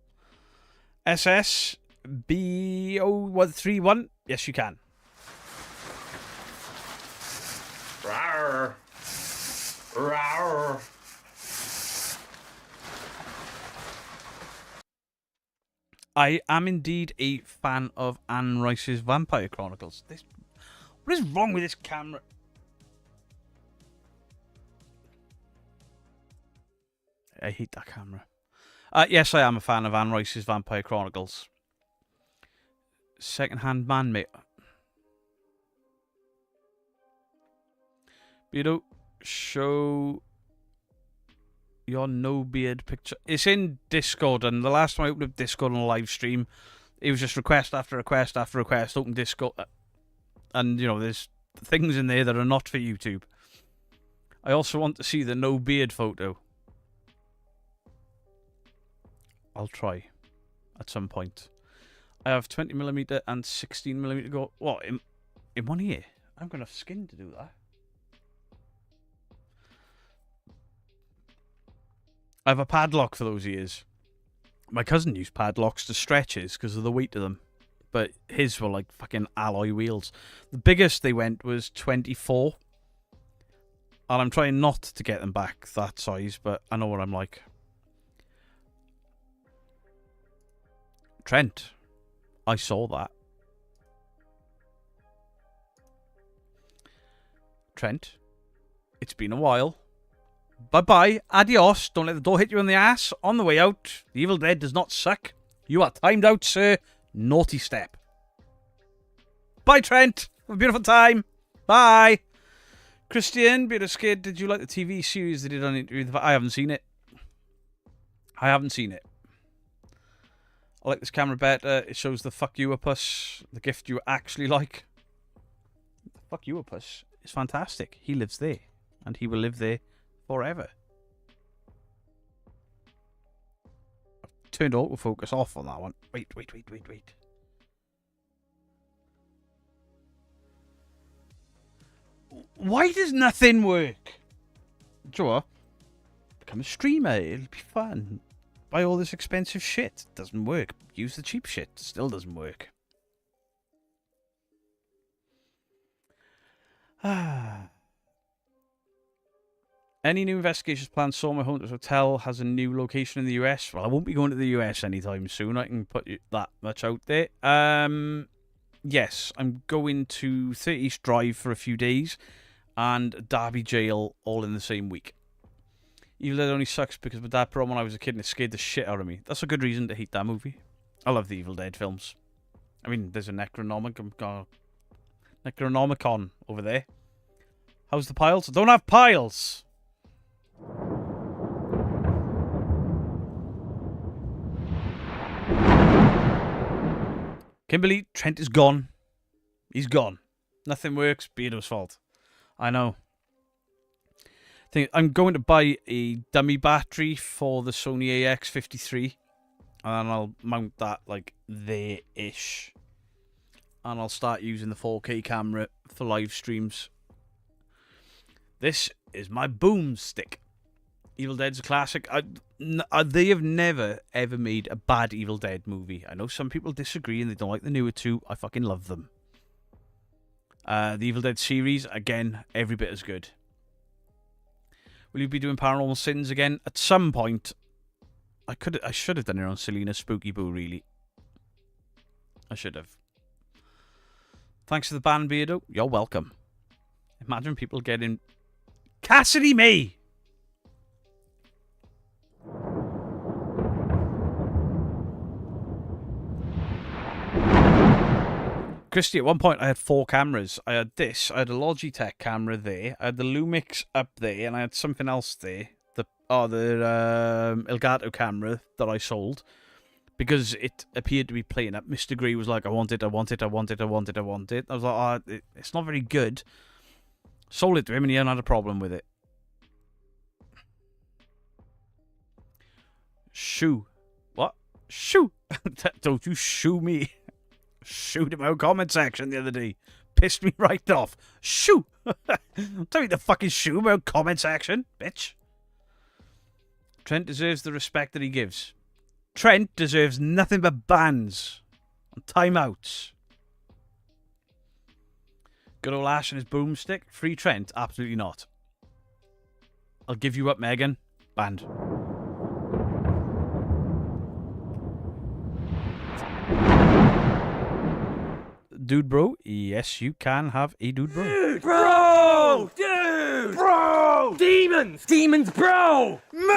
SS B0131. Yes, you can. Rawr. Rawr. I am indeed a fan of Anne Rice's Vampire Chronicles. What is wrong with this camera? I hate that camera. Yes, I am a fan of Anne Rice's Vampire Chronicles. Second-hand man, mate. Beardo, show your no beard picture. It's in Discord, and the last time I opened up Discord on a live stream, it was just request after request after request. Open Discord, and you know, there's things in there that are not for YouTube. I also want to see the no beard photo. I'll try at some point. I have 20mm and 16mm go. What, in one ear? I'm gonna have skin to do that. I have a padlock for those ears. My cousin used padlocks to stretch his because of the weight of them. But his were like fucking alloy wheels. The biggest they went was 24. And I'm trying not to get them back that size, but I know what I'm like. Trent, I saw that. Trent, it's been a while. Bye-bye, adios, don't let the door hit you in the ass. On the way out, the Evil Dead does not suck. You are timed out, sir. Naughty step. Bye, Trent. Have a beautiful time. Bye. Christian, bit of scared. Did you like the TV series they did on Interview? I haven't seen it. I haven't seen it. I like this camera better. It shows the fuck you puss, the gift you actually like. The fuck you puss is fantastic. He lives there, and he will live there forever. I've turned autofocus off on that one. Wait. Why does nothing work? Joe, become a streamer. It'll be fun. Buy all this expensive shit. Doesn't work. Use the cheap shit. Still doesn't work. Any new investigations planned? Saw my home hotel has a new location in the US. Well, I won't be going to the US anytime soon. I can put that much out there. Yes, I'm going to 30 East Drive for a few days and Derby Jail all in the same week. Evil Dead only sucks because my dad put on when I was a kid and it scared the shit out of me. That's a good reason to hate that movie. I love the Evil Dead films. I mean, there's a Necronomicon over there. How's the piles? I don't have piles! Kimberly, Trent is gone. He's gone. Nothing works. Beardo's fault. I know. I'm going to buy a dummy battery for the Sony AX53. And I'll mount that like there-ish. And I'll start using the 4K camera for live streams. This is my boomstick. Evil Dead's a classic. They have never, ever made a bad Evil Dead movie. I know some people disagree and they don't like the newer two. I fucking love them. The Evil Dead series, again, every bit as good. Will you be doing Paranormal Sins again? At some point. I should have done it on Selena Spooky Boo, really. I should have. Thanks to the band, Beardo. You're welcome. Imagine people getting... Cassidy May! Christy, at one point I had 4 cameras. I had this, I had a Logitech camera there, I had the Lumix up there, and I had something else there. The Elgato camera that I sold. Because it appeared to be playing up. Mr. Grey was like, I want it. I was like, it's not very good. Sold it to him and he hadn't had a problem with it. Shoo. What? Shoo! Don't you shoo me. Shoot in my comment section the other day. Pissed me right off. Shoo! Tell me to fucking shoot in my comment section, bitch. Trent deserves the respect that he gives. Trent deserves nothing but bans and timeouts. Good old Ash and his boomstick. Free Trent? Absolutely not. I'll give you up, Megan. Banned. Dude bro? Yes, you can have a dude bro. Dude, bro! Dude! Bro! Demons! Demons, bro! Murders!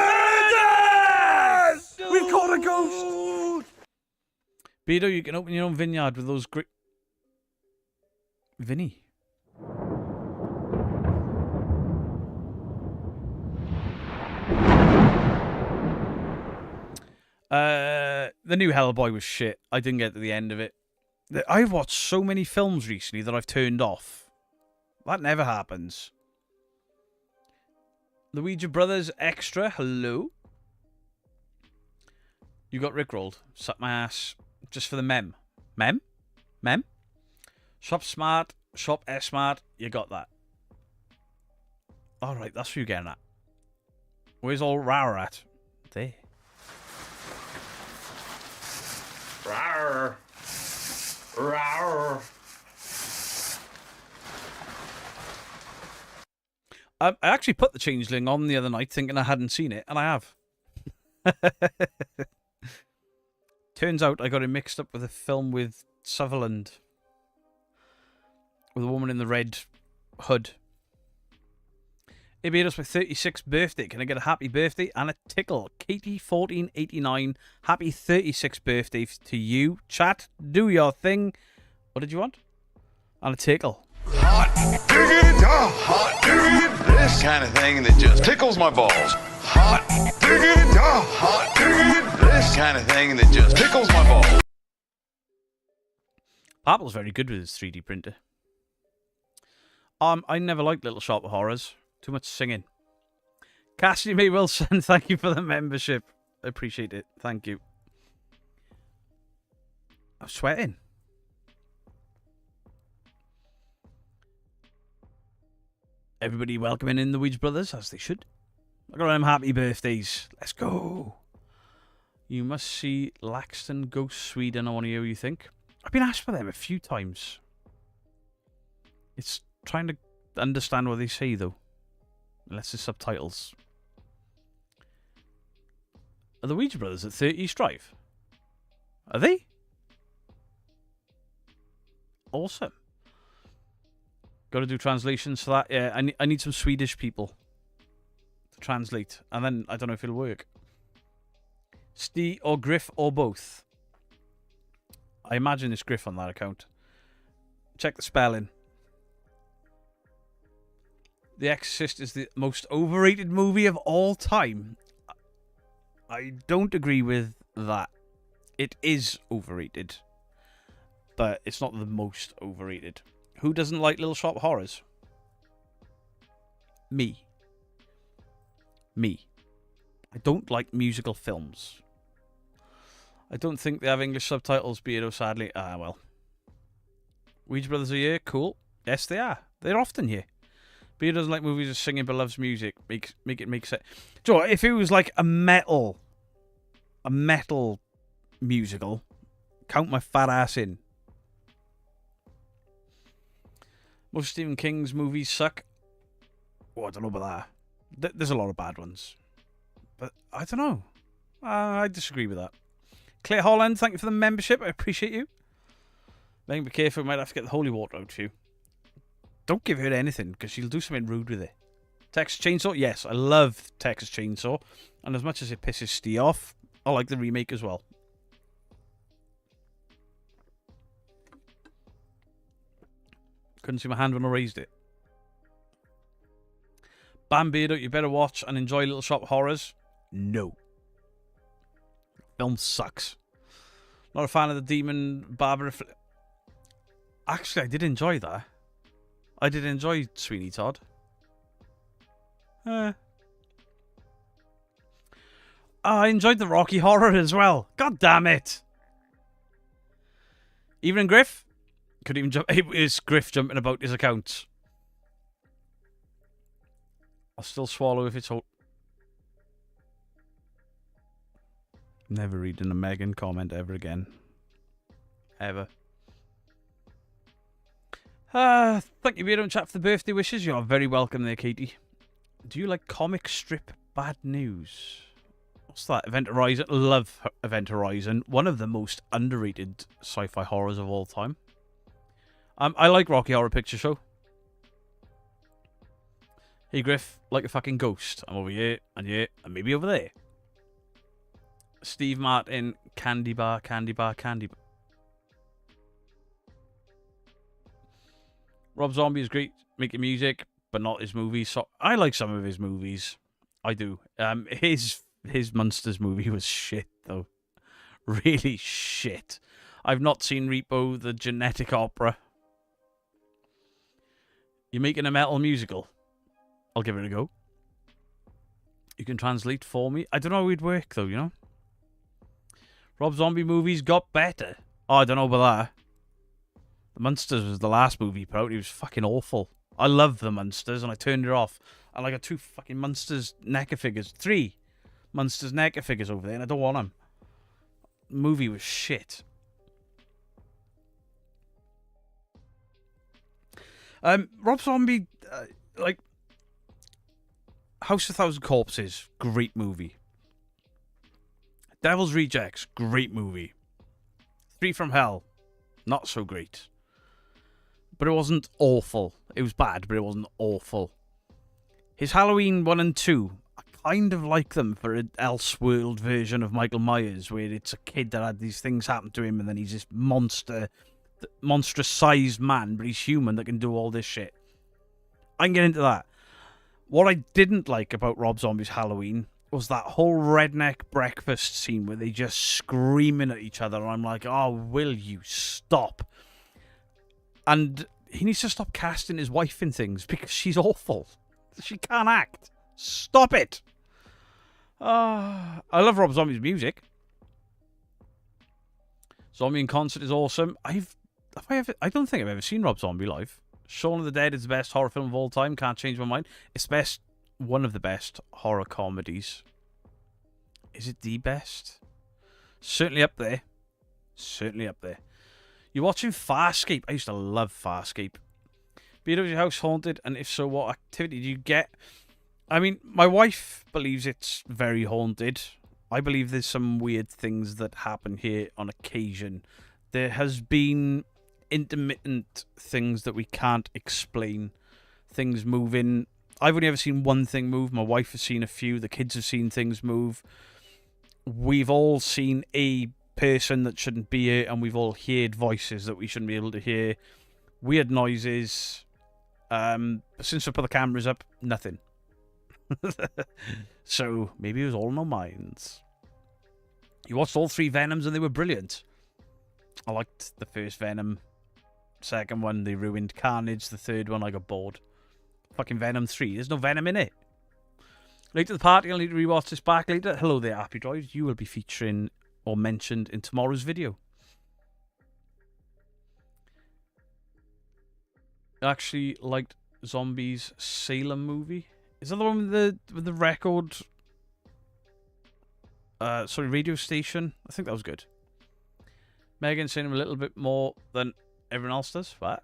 We've caught a ghost! Beto, you can open your own vineyard with those great... Vinny. The new Hellboy was shit. I didn't get to the end of it. I've watched so many films recently that I've turned off. That never happens. Luigi Brothers Extra, hello. You got rickrolled. Suck my ass. Just for the mem. Mem? Mem? Shop smart. Shop S-smart. You got that. Alright, that's what you're getting at. Where's all Rara at? There. Rawr. Rawr. I actually put the Changeling on the other night thinking I hadn't seen it, and I have. Turns out I got it mixed up with a film with Sutherland. With a woman in the red hood. It made us my 36th birthday. Can I get a happy birthday and a tickle? Katie1489, happy 36th birthday to you. Chat, do your thing. What did you want? And a tickle. Hot diggity dog. Hot diggity. This kind of thing that just tickles my balls. Hot diggity dog. Hot diggity. This kind of thing that just tickles my balls. Apple's very good with his 3D printer. I never liked Little Shop of Horrors. Too much singing. Cassidy May Wilson, thank you for the membership. I appreciate it. Thank you. I'm sweating. Everybody welcoming in the Weege Brothers, as they should. I got them happy birthdays. Let's go. You must see Laxton Ghost Sweden. I want to hear what you think. I've been asked for them a few times. It's trying to understand what they say, though. Unless it's subtitles. Are the Ouija Brothers at 30 East Drive? Are they? Awesome. Got to do translations for that. Yeah, I need some Swedish people to translate. And then I don't know if it'll work. Stee or Griff or both. I imagine it's Griff on that account. Check the spelling. The Exorcist is the most overrated movie of all time. I don't agree with that. It is overrated. But it's not the most overrated. Who doesn't like Little Shop of Horrors? Me. Me. I don't like musical films. I don't think they have English subtitles, Beardo, sadly. Ah, well. Ouija Brothers are here? Cool. Yes, they are. They're often here. Beardo doesn't like movies of singing but loves music. Make it make sense. Do you know what? If it was like a metal musical, count my fat ass in. Most Stephen King's movies suck. Oh, I don't know about that. There's a lot of bad ones. But I don't know. I disagree with that. Claire Holland, thank you for the membership. I appreciate you. Megan, be careful. We might have to get the holy water out for you. Don't give her anything, because she'll do something rude with it. Texas Chainsaw? Yes, I love Texas Chainsaw. And as much as it pisses Steve off, I like the remake as well. Couldn't see my hand when I raised it. Bam Beardo, you better watch and enjoy Little Shop of Horrors. No. Film sucks. Not a fan of the Demon Barbara. Actually, I did enjoy that. I did enjoy Sweeney Todd. I enjoyed the Rocky Horror as well. God damn it. Even in Griff? Couldn't even jump. It is Griff jumping about his accounts. I'll still swallow if it's... Never reading a Megan comment ever again. Ever. Thank you, Beardo and chat for the birthday wishes. You are very welcome there, Katie. Do you like comic strip bad news? What's that? Event Horizon. Love Event Horizon. One of the most underrated sci-fi horrors of all time. I like Rocky Horror Picture Show. Hey Griff, like a fucking ghost. I'm over here, and maybe over there. Steve Martin, Candy Bar, Candy Bar, Candy Bar. Rob Zombie is great making music, but not his movies. So I like some of his movies. I do. His Monsters movie was shit, though. Really shit. I've not seen Repo, the genetic opera. You're making a metal musical? I'll give it a go. You can translate for me? I don't know how it'd work, though, you know? Rob Zombie movies got better. Oh, I don't know about that. The Munsters was the last movie he put out. It was fucking awful. I love the Munsters, and I turned it off. And I got 2 fucking Munsters NECA figures. 3 Munsters NECA figures over there, and I don't want them. The movie was shit. Rob Zombie, like, House of Thousand Corpses, great movie. Devil's Rejects, great movie. 3 from Hell, not so great. But it wasn't awful. It was bad, but it wasn't awful. His Halloween 1 and 2, I kind of like them for an Elseworld version of Michael Myers, where it's a kid that had these things happen to him, and then he's this monstrous-sized man, but he's human that can do all this shit. I can get into that. What I didn't like about Rob Zombie's Halloween was that whole redneck breakfast scene where they just screaming at each other, and I'm like, oh, will you stop? And he needs to stop casting his wife in things because she's awful. She can't act. Stop it. I love Rob Zombie's music. Zombie in concert is awesome. I don't think I've ever seen Rob Zombie live. Shaun of the Dead is the best horror film of all time. Can't change my mind. It's one of the best horror comedies. Is it the best? Certainly up there. Certainly up there. You're watching Farscape. I used to love Farscape. Was your house haunted? And if so, what activity do you get? I mean, my wife believes it's very haunted. I believe there's some weird things that happen here on occasion. There has been intermittent things that we can't explain. Things moving. I've only ever seen one thing move. My wife has seen a few. The kids have seen things move. We've all seen a person that shouldn't be here, and we've all heard voices that we shouldn't be able to hear. Weird noises. Since we put the cameras up, nothing. So maybe it was all in our minds. You watched all 3 Venoms and they were brilliant. I liked the first Venom. Second one, they ruined. Carnage. The third one, I got bored. Fucking Venom 3. There's no Venom in it. Late to the party, I'll need to rewatch this back later. Hello there, Happy Droid. You will be featuring or mentioned in tomorrow's video. I actually liked Zombies Salem movie. Is that the one with the record? Radio station. I think that was good. Megan saying him a little bit more than everyone else does. What?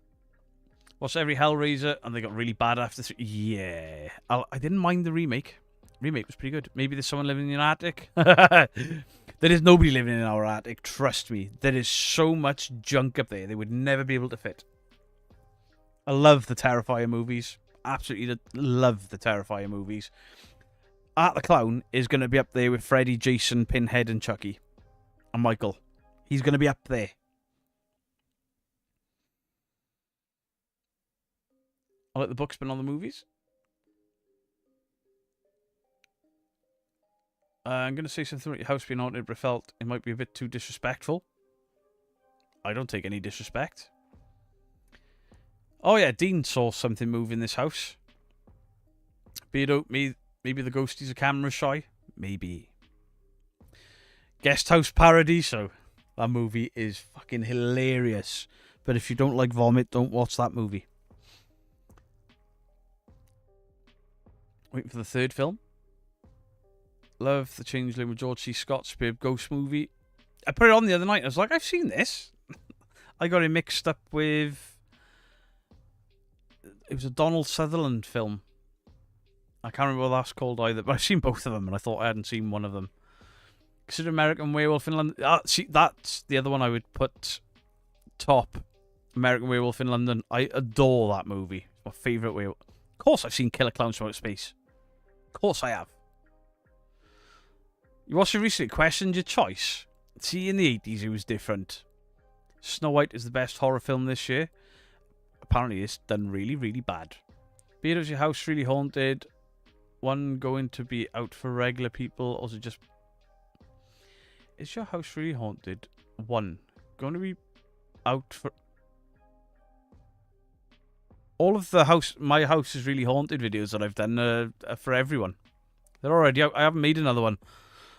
Watched every Hellraiser and they got really bad after 3. Yeah, I didn't mind the remake. Remake was pretty good. Maybe there's someone living in an attic. There is nobody living in our attic. Trust me. There is so much junk up there. They would never be able to fit. I love the Terrifier movies. Absolutely love the Terrifier movies. Art the Clown is going to be up there with Freddy, Jason, Pinhead, and Chucky. And Michael. He's going to be up there. I like the books, but not the movies. I'm going to say something about your house being haunted, but I felt it might be a bit too disrespectful. I don't take any disrespect. Oh yeah, Dean saw something move in this house. Beardo, maybe the ghosties are camera shy. Maybe. Guest House Paradiso. That movie is fucking hilarious. But if you don't like vomit, don't watch that movie. Waiting for the 3rd film. Love The Changeling with George C. Scott, superb ghost movie. I put it on the other night. I was like, I've seen this. I got it mixed up with... It was a Donald Sutherland film. I can't remember what that's called either, but I've seen both of them, and I thought I hadn't seen one of them. Consider American Werewolf in London. See, that's the other one I would put top. American Werewolf in London. I adore that movie. It's my favourite werewolf. Of course I've seen Killer Clowns from Outer Space. Of course I have. You watched it recently, questioned your choice. See, in the 80s it was different. Snow White is the best horror film this year. Apparently it's done really, really bad. Beard, is your house really haunted? One going to be out for regular people, or is it just... Is your house really haunted? One going to be out for... All of the my house is really haunted videos that I've done are for everyone. They're already out. I haven't made another one.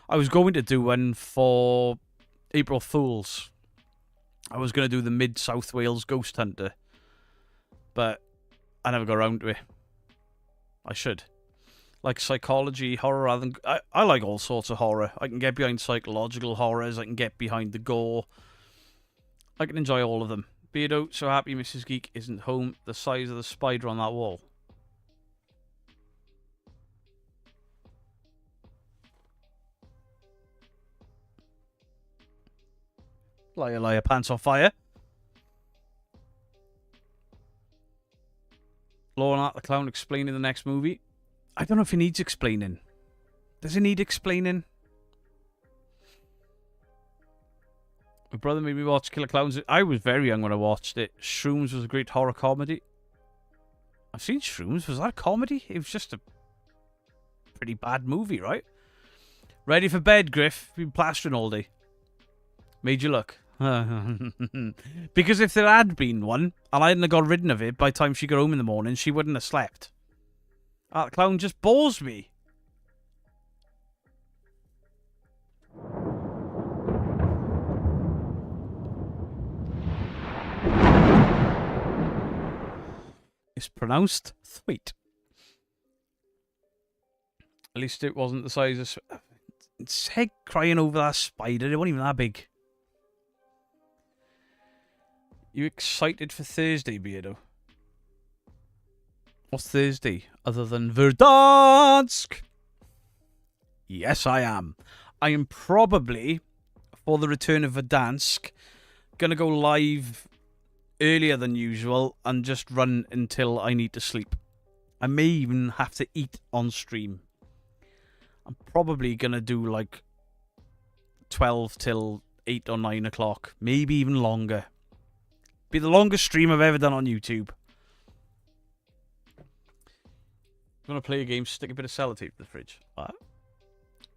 I was going to do one for April Fools. I was going to do the Mid-South Wales Ghost Hunter. But I never got around to it. I should. Like psychology, horror, rather than... I like all sorts of horror. I can get behind psychological horrors. I can get behind the gore. I can enjoy all of them. Beardo, so happy Mrs. Geek isn't home. The size of the spider on that wall. Liar, liar, pants on fire. Lauren Art the Clown explaining the next movie. I don't know if he needs explaining. Does he need explaining? My brother made me watch Killer Clowns. I was very young when I watched it. Shrooms was a great horror comedy. I've seen Shrooms. Was that a comedy? It was just a pretty bad movie, right? Ready for bed, Griff? Been plastering all day. Made you look. Because if there had been one, and I hadn't got rid of it by the time she got home in the morning, she wouldn't have slept. That clown just bores me. It's pronounced sweet. At least it wasn't the size of... It's head crying over that spider. It wasn't even that big. You excited for Thursday, Beardo? What's Thursday other than Verdansk? Yes, I am. I am probably, for the return of Verdansk, going to go live earlier than usual and just run until I need to sleep. I may even have to eat on stream. I'm probably going to do like 12 till 8 or 9 o'clock. Maybe even longer. Be the longest stream I've ever done on YouTube. I'm going to play a game, stick a bit of sellotape to the fridge. What?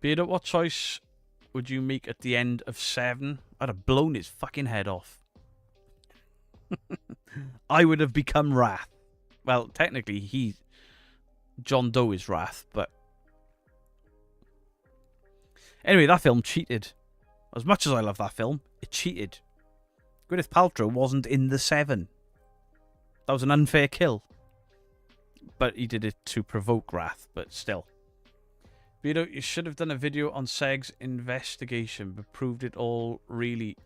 Beardo, what choice would you make at the end of 7? I'd have blown his fucking head off. I would have become Wrath. Well, technically, John Doe is Wrath, but... Anyway, that film cheated. As much as I love that film, it cheated. Gwyneth Paltrow wasn't in the 7. That was an unfair kill. But he did it to provoke wrath, but still. Vito, you should have done a video on Seg's investigation, but proved it all really...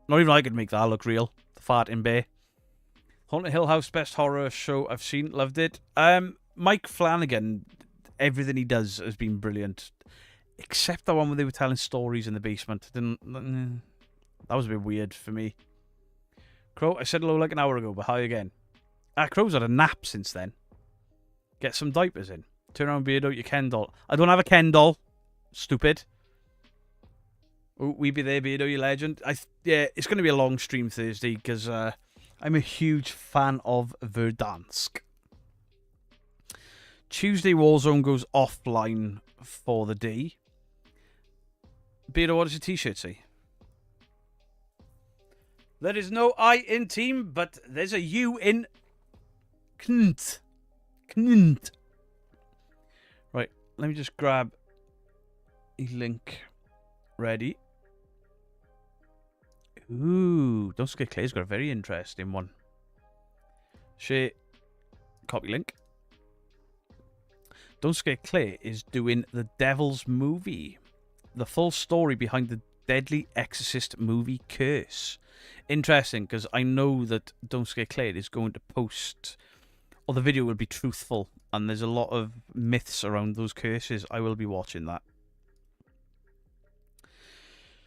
Not even I could make that look real. The fart in Bay. Haunted Hill House, best horror show I've seen. Loved it. Mike Flanagan, everything he does has been brilliant. Except the one where they were telling stories in the basement. That was a bit weird for me. Crow, I said hello like an hour ago, but hi again. Crow's had a nap since then. Get some diapers in. Turn around, Beardo, your Ken doll. I don't have a Ken doll. Stupid. Oh, we be there, Beardo, you legend. Yeah, it's going to be a long stream Thursday because I'm a huge fan of Verdansk. Tuesday Warzone goes offline for the day. Beardo, what does your t-shirt say? There is no I in team, but there's a U in Knt. Knt. Right, let me just grab a link. Ready? Ooh, Don't Scare Clay's got a very interesting one. Share. Copy link. Don't Scare Clay is doing the Devil's Movie. The full story behind the Deadly Exorcist movie Curse. Interesting, because I know that Don't Scare Clay is going to post or the video will be truthful, and there's a lot of myths around those curses, I will be watching that.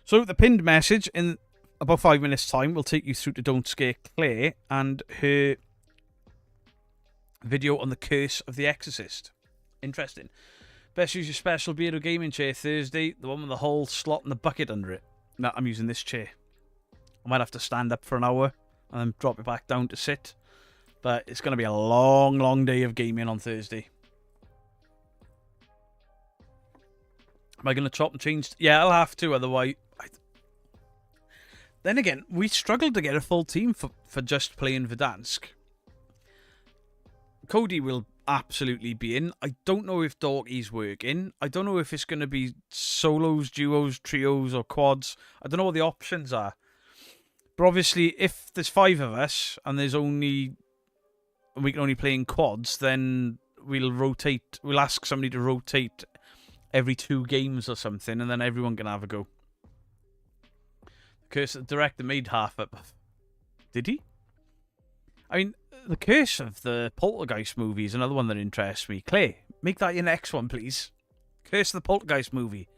So the pinned message in about 5 minutes' time will take you through to Don't Scare Claire and her video on the curse of the Exorcist. Interesting. Best use your special Beardo gaming chair Thursday, the one with the whole slot and the bucket under it. No, I'm using this chair. I might have to stand up for an hour and then drop it back down to sit. But it's going to be a long, long day of gaming on Thursday. Am I going to chop and change? Yeah, I'll have to, otherwise... Then again, we struggled to get a full team for just playing Verdansk. Cody will absolutely be in. I don't know if Dorky's working. I don't know if it's going to be solos, duos, trios, or quads. I don't know what the options are. But obviously, if there's 5 of us and we can only play in quads, then we'll rotate. We'll ask somebody to rotate every 2 games or something, and then everyone can have a go. The director made half up. Did he? I mean, the curse of the Poltergeist movie is another one that interests me. Clay, make that your next one, please. Curse of the Poltergeist movie.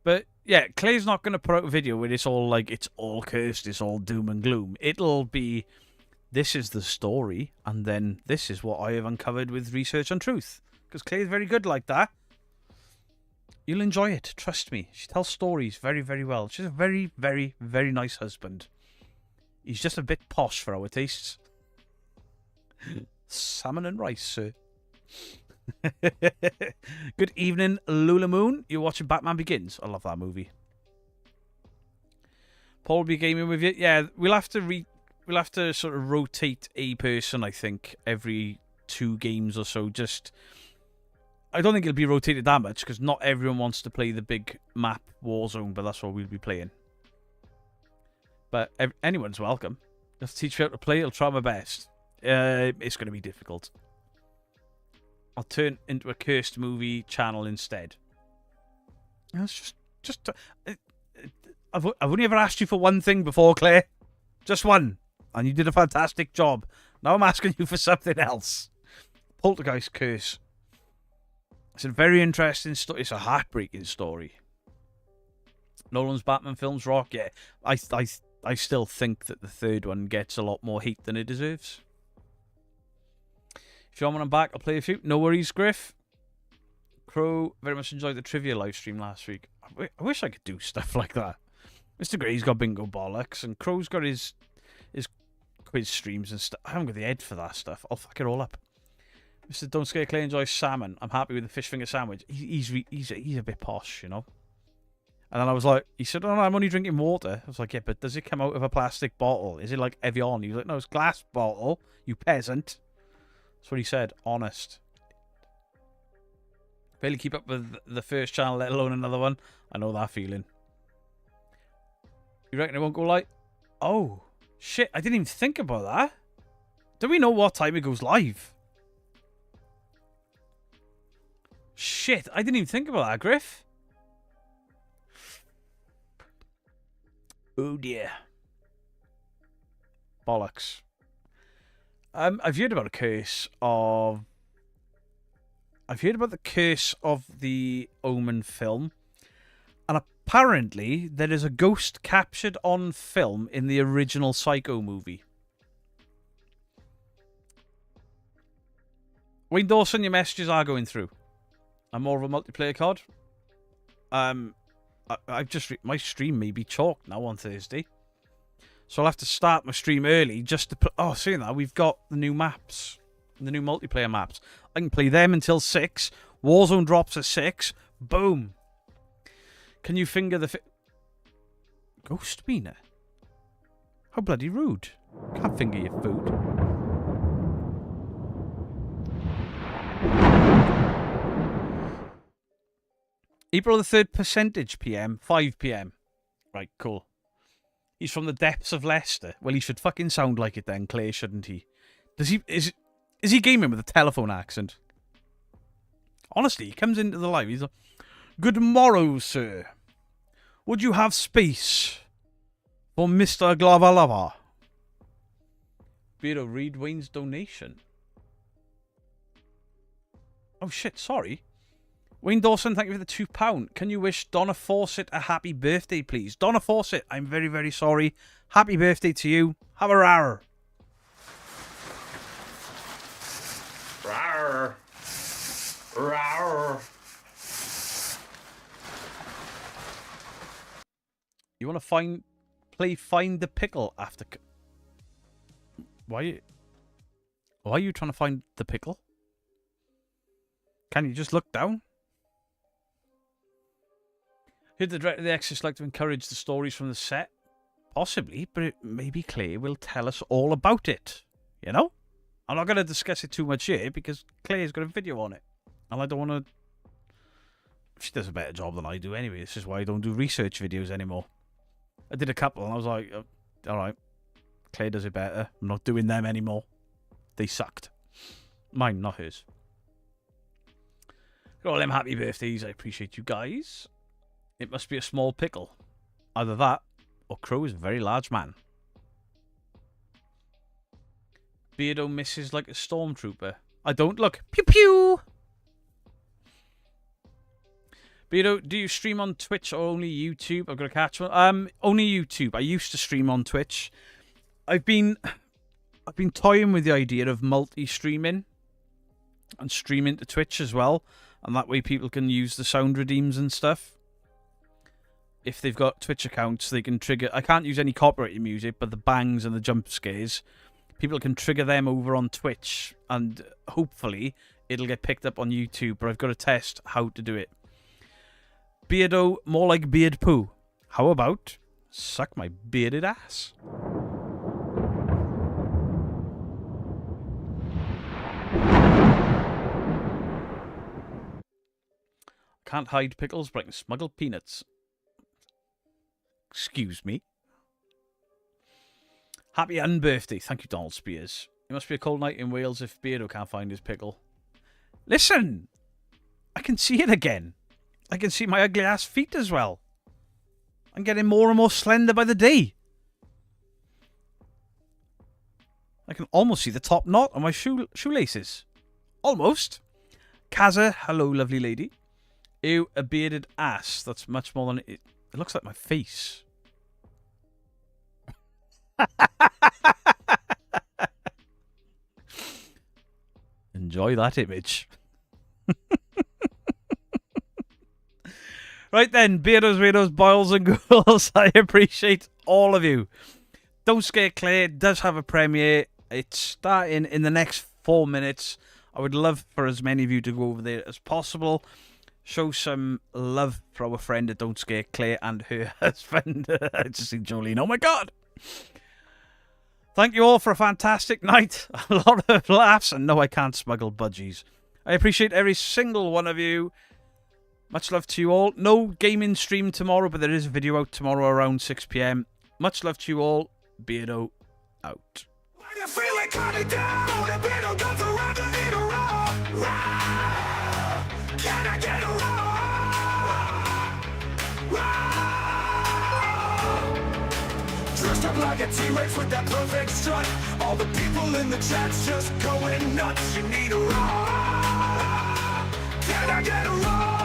But yeah, Clay's not going to put out a video where it's all like, it's all cursed, it's all doom and gloom. It'll be, this is the story, and then this is what I have uncovered with research and truth. Because Clay's very good like that. You'll enjoy it, trust me. She tells stories very, very well. She's a very, very, very nice husband. He's just a bit posh for our tastes. Salmon and rice, sir. Good evening, Lula Moon. You're watching Batman Begins. I love that movie. Paul will be gaming with you. Yeah, we'll have to sort of rotate a person, I think, every 2 games or so. I don't think it'll be rotated that much because not everyone wants to play the big map Warzone, but that's what we'll be playing. But anyone's welcome. If I teach you how to play, I'll try my best. It's going to be difficult. I'll turn into a cursed movie channel instead. That's just. I've only ever asked you for one thing before, Claire. Just one, and you did a fantastic job. Now I'm asking you for something else. Poltergeist curse. It's a very interesting story. It's a heartbreaking story. Nolan's Batman films rock. Yeah, I still think that the third one gets a lot more heat than it deserves. If you want I'm back, I'll play a few. No worries, Griff. Crow, very much enjoyed the trivia live stream last week. I wish I could do stuff like that. Mr. Gray's got bingo bollocks, and Crow's got his quiz streams and stuff. I haven't got the head for that stuff. I'll fuck it all up. Mr. Don't Scare Clay enjoys salmon. I'm happy with the fish finger sandwich. He's a bit posh, you know. And then I was like, he said, "Oh no, I'm only drinking water." I was like, "Yeah, but does it come out of a plastic bottle? Is it like Evian?" He was like, "No, it's glass bottle. You peasant." That's what he said. Honest. Barely keep up with the first channel, let alone another one. I know that feeling. You reckon it won't go live? Oh shit! I didn't even think about that. Do we know what time it goes live? Shit, I didn't even think about that, Griff. Oh dear. Bollocks. I've heard about a curse of... I've heard about the curse of the Omen film. And apparently, there is a ghost captured on film in the original Psycho movie. Wayne Dawson, your messages are going through. I'm more of a multiplayer card. I've just... my stream may be chalked now on Thursday. So I'll have to start my stream early just to... Oh, seeing that, we've got the new maps. The new multiplayer maps. I can play them until 6. Warzone drops at 6. Boom. Can you finger the... Ghost Meaner? How bloody rude. Can't finger your food. April the 3rd, percentage PM, 5 PM. Right, cool. He's from the depths of Leicester. Well, he should fucking sound like it then, Clay, shouldn't he? Does he... Is he gaming with a telephone accent? Honestly, he comes into the live. He's like, "Good morrow, sir. Would you have space for Mr. Glavalava?" Beardo, read Wayne's donation. Oh, shit, sorry. Wayne Dawson, thank you for the £2. Can you wish Donna Fawcett a happy birthday, please? Donna Fawcett, I'm very, very sorry. Happy birthday to you. Have a rar. Rawr. Rawr. You want to play Find the Pickle after... Why are you trying to find the pickle? Can you just look down? Heard the director of The Exorcist like to encourage the stories from the set? Possibly, but maybe Clay will tell us all about it. You know? I'm not going to discuss it too much here because Clay's got a video on it. And I don't want to... She does a better job than I do anyway. This is why I don't do research videos anymore. I did a couple and I was like, alright, Clay does it better. I'm not doing them anymore. They sucked. Mine, not hers. Got all them happy birthdays. I appreciate you guys. It must be a small pickle. Either that or Crow is a very large man. Beardo misses like a stormtrooper. I don't look. Pew pew! Beardo, do you stream on Twitch or only YouTube? I've got to catch one. Only YouTube. I used to stream on Twitch. I've been toying with the idea of multi-streaming and streaming to Twitch as well, and that way people can use the sound redeems and stuff. If they've got Twitch accounts, they can trigger... I can't use any copyrighted music, but the bangs and the jump scares, people can trigger them over on Twitch, and hopefully it'll get picked up on YouTube, but I've got to test how to do it. Beardo, more like beard poo. How about suck my bearded ass? Can't hide pickles, but I can smuggle peanuts. Excuse me. Happy unbirthday. Thank you, Donald Spears. It must be a cold night in Wales if Beardo can't find his pickle. Listen! I can see it again. I can see my ugly ass feet as well. I'm getting more and more slender by the day. I can almost see the top knot on my shoelaces. Almost. Kaza, hello, lovely lady. Ew, a bearded ass. That's much more than it. It looks like my face. Enjoy that image. Right then, Beardos, Weirdos, Boils and Ghouls, I appreciate all of you. Don't Scare Clay does have a premiere. It's starting in the next 4 minutes. I would love for as many of you to go over there as possible. Show some love for our friend at Don't Scare Clay and her husband. I just see Jolene. Oh my God. Thank you all for a fantastic night. A lot of laughs. And no, I can't smuggle budgies. I appreciate every single one of you. Much love to you all. No gaming stream tomorrow, but there is a video out tomorrow around 6 PM. Much love to you all. Beardo out. When you feel like cutting down, the Beardo goes around and need a roar. Can I get a roar? Dressed up like a T-Rex with that perfect strut. All the people in the chat's just going nuts. You need a roar. Can I get a roar?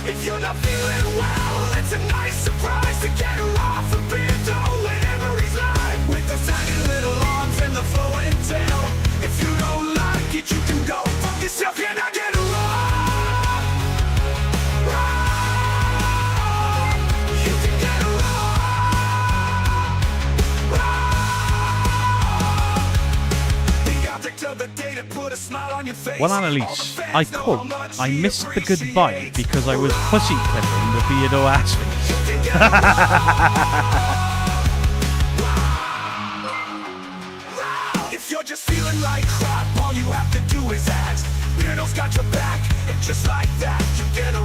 If you're not feeling well, it's a nice surprise to get her off a Beardo, wherever he's lying. With those tiny little arms and the flowing tail. If you don't like it, you can go fuck yourself. Can I get a roar? Roar. You can get a roar. Roar. The object of the day to put a smile on your face. Well, Annalise, I quote, I missed the goodbye because I was pussy clipping the Beardo ass face. If you're just feeling like crap, all you have to do is ask. Beardo's got your back, and just like that, you get a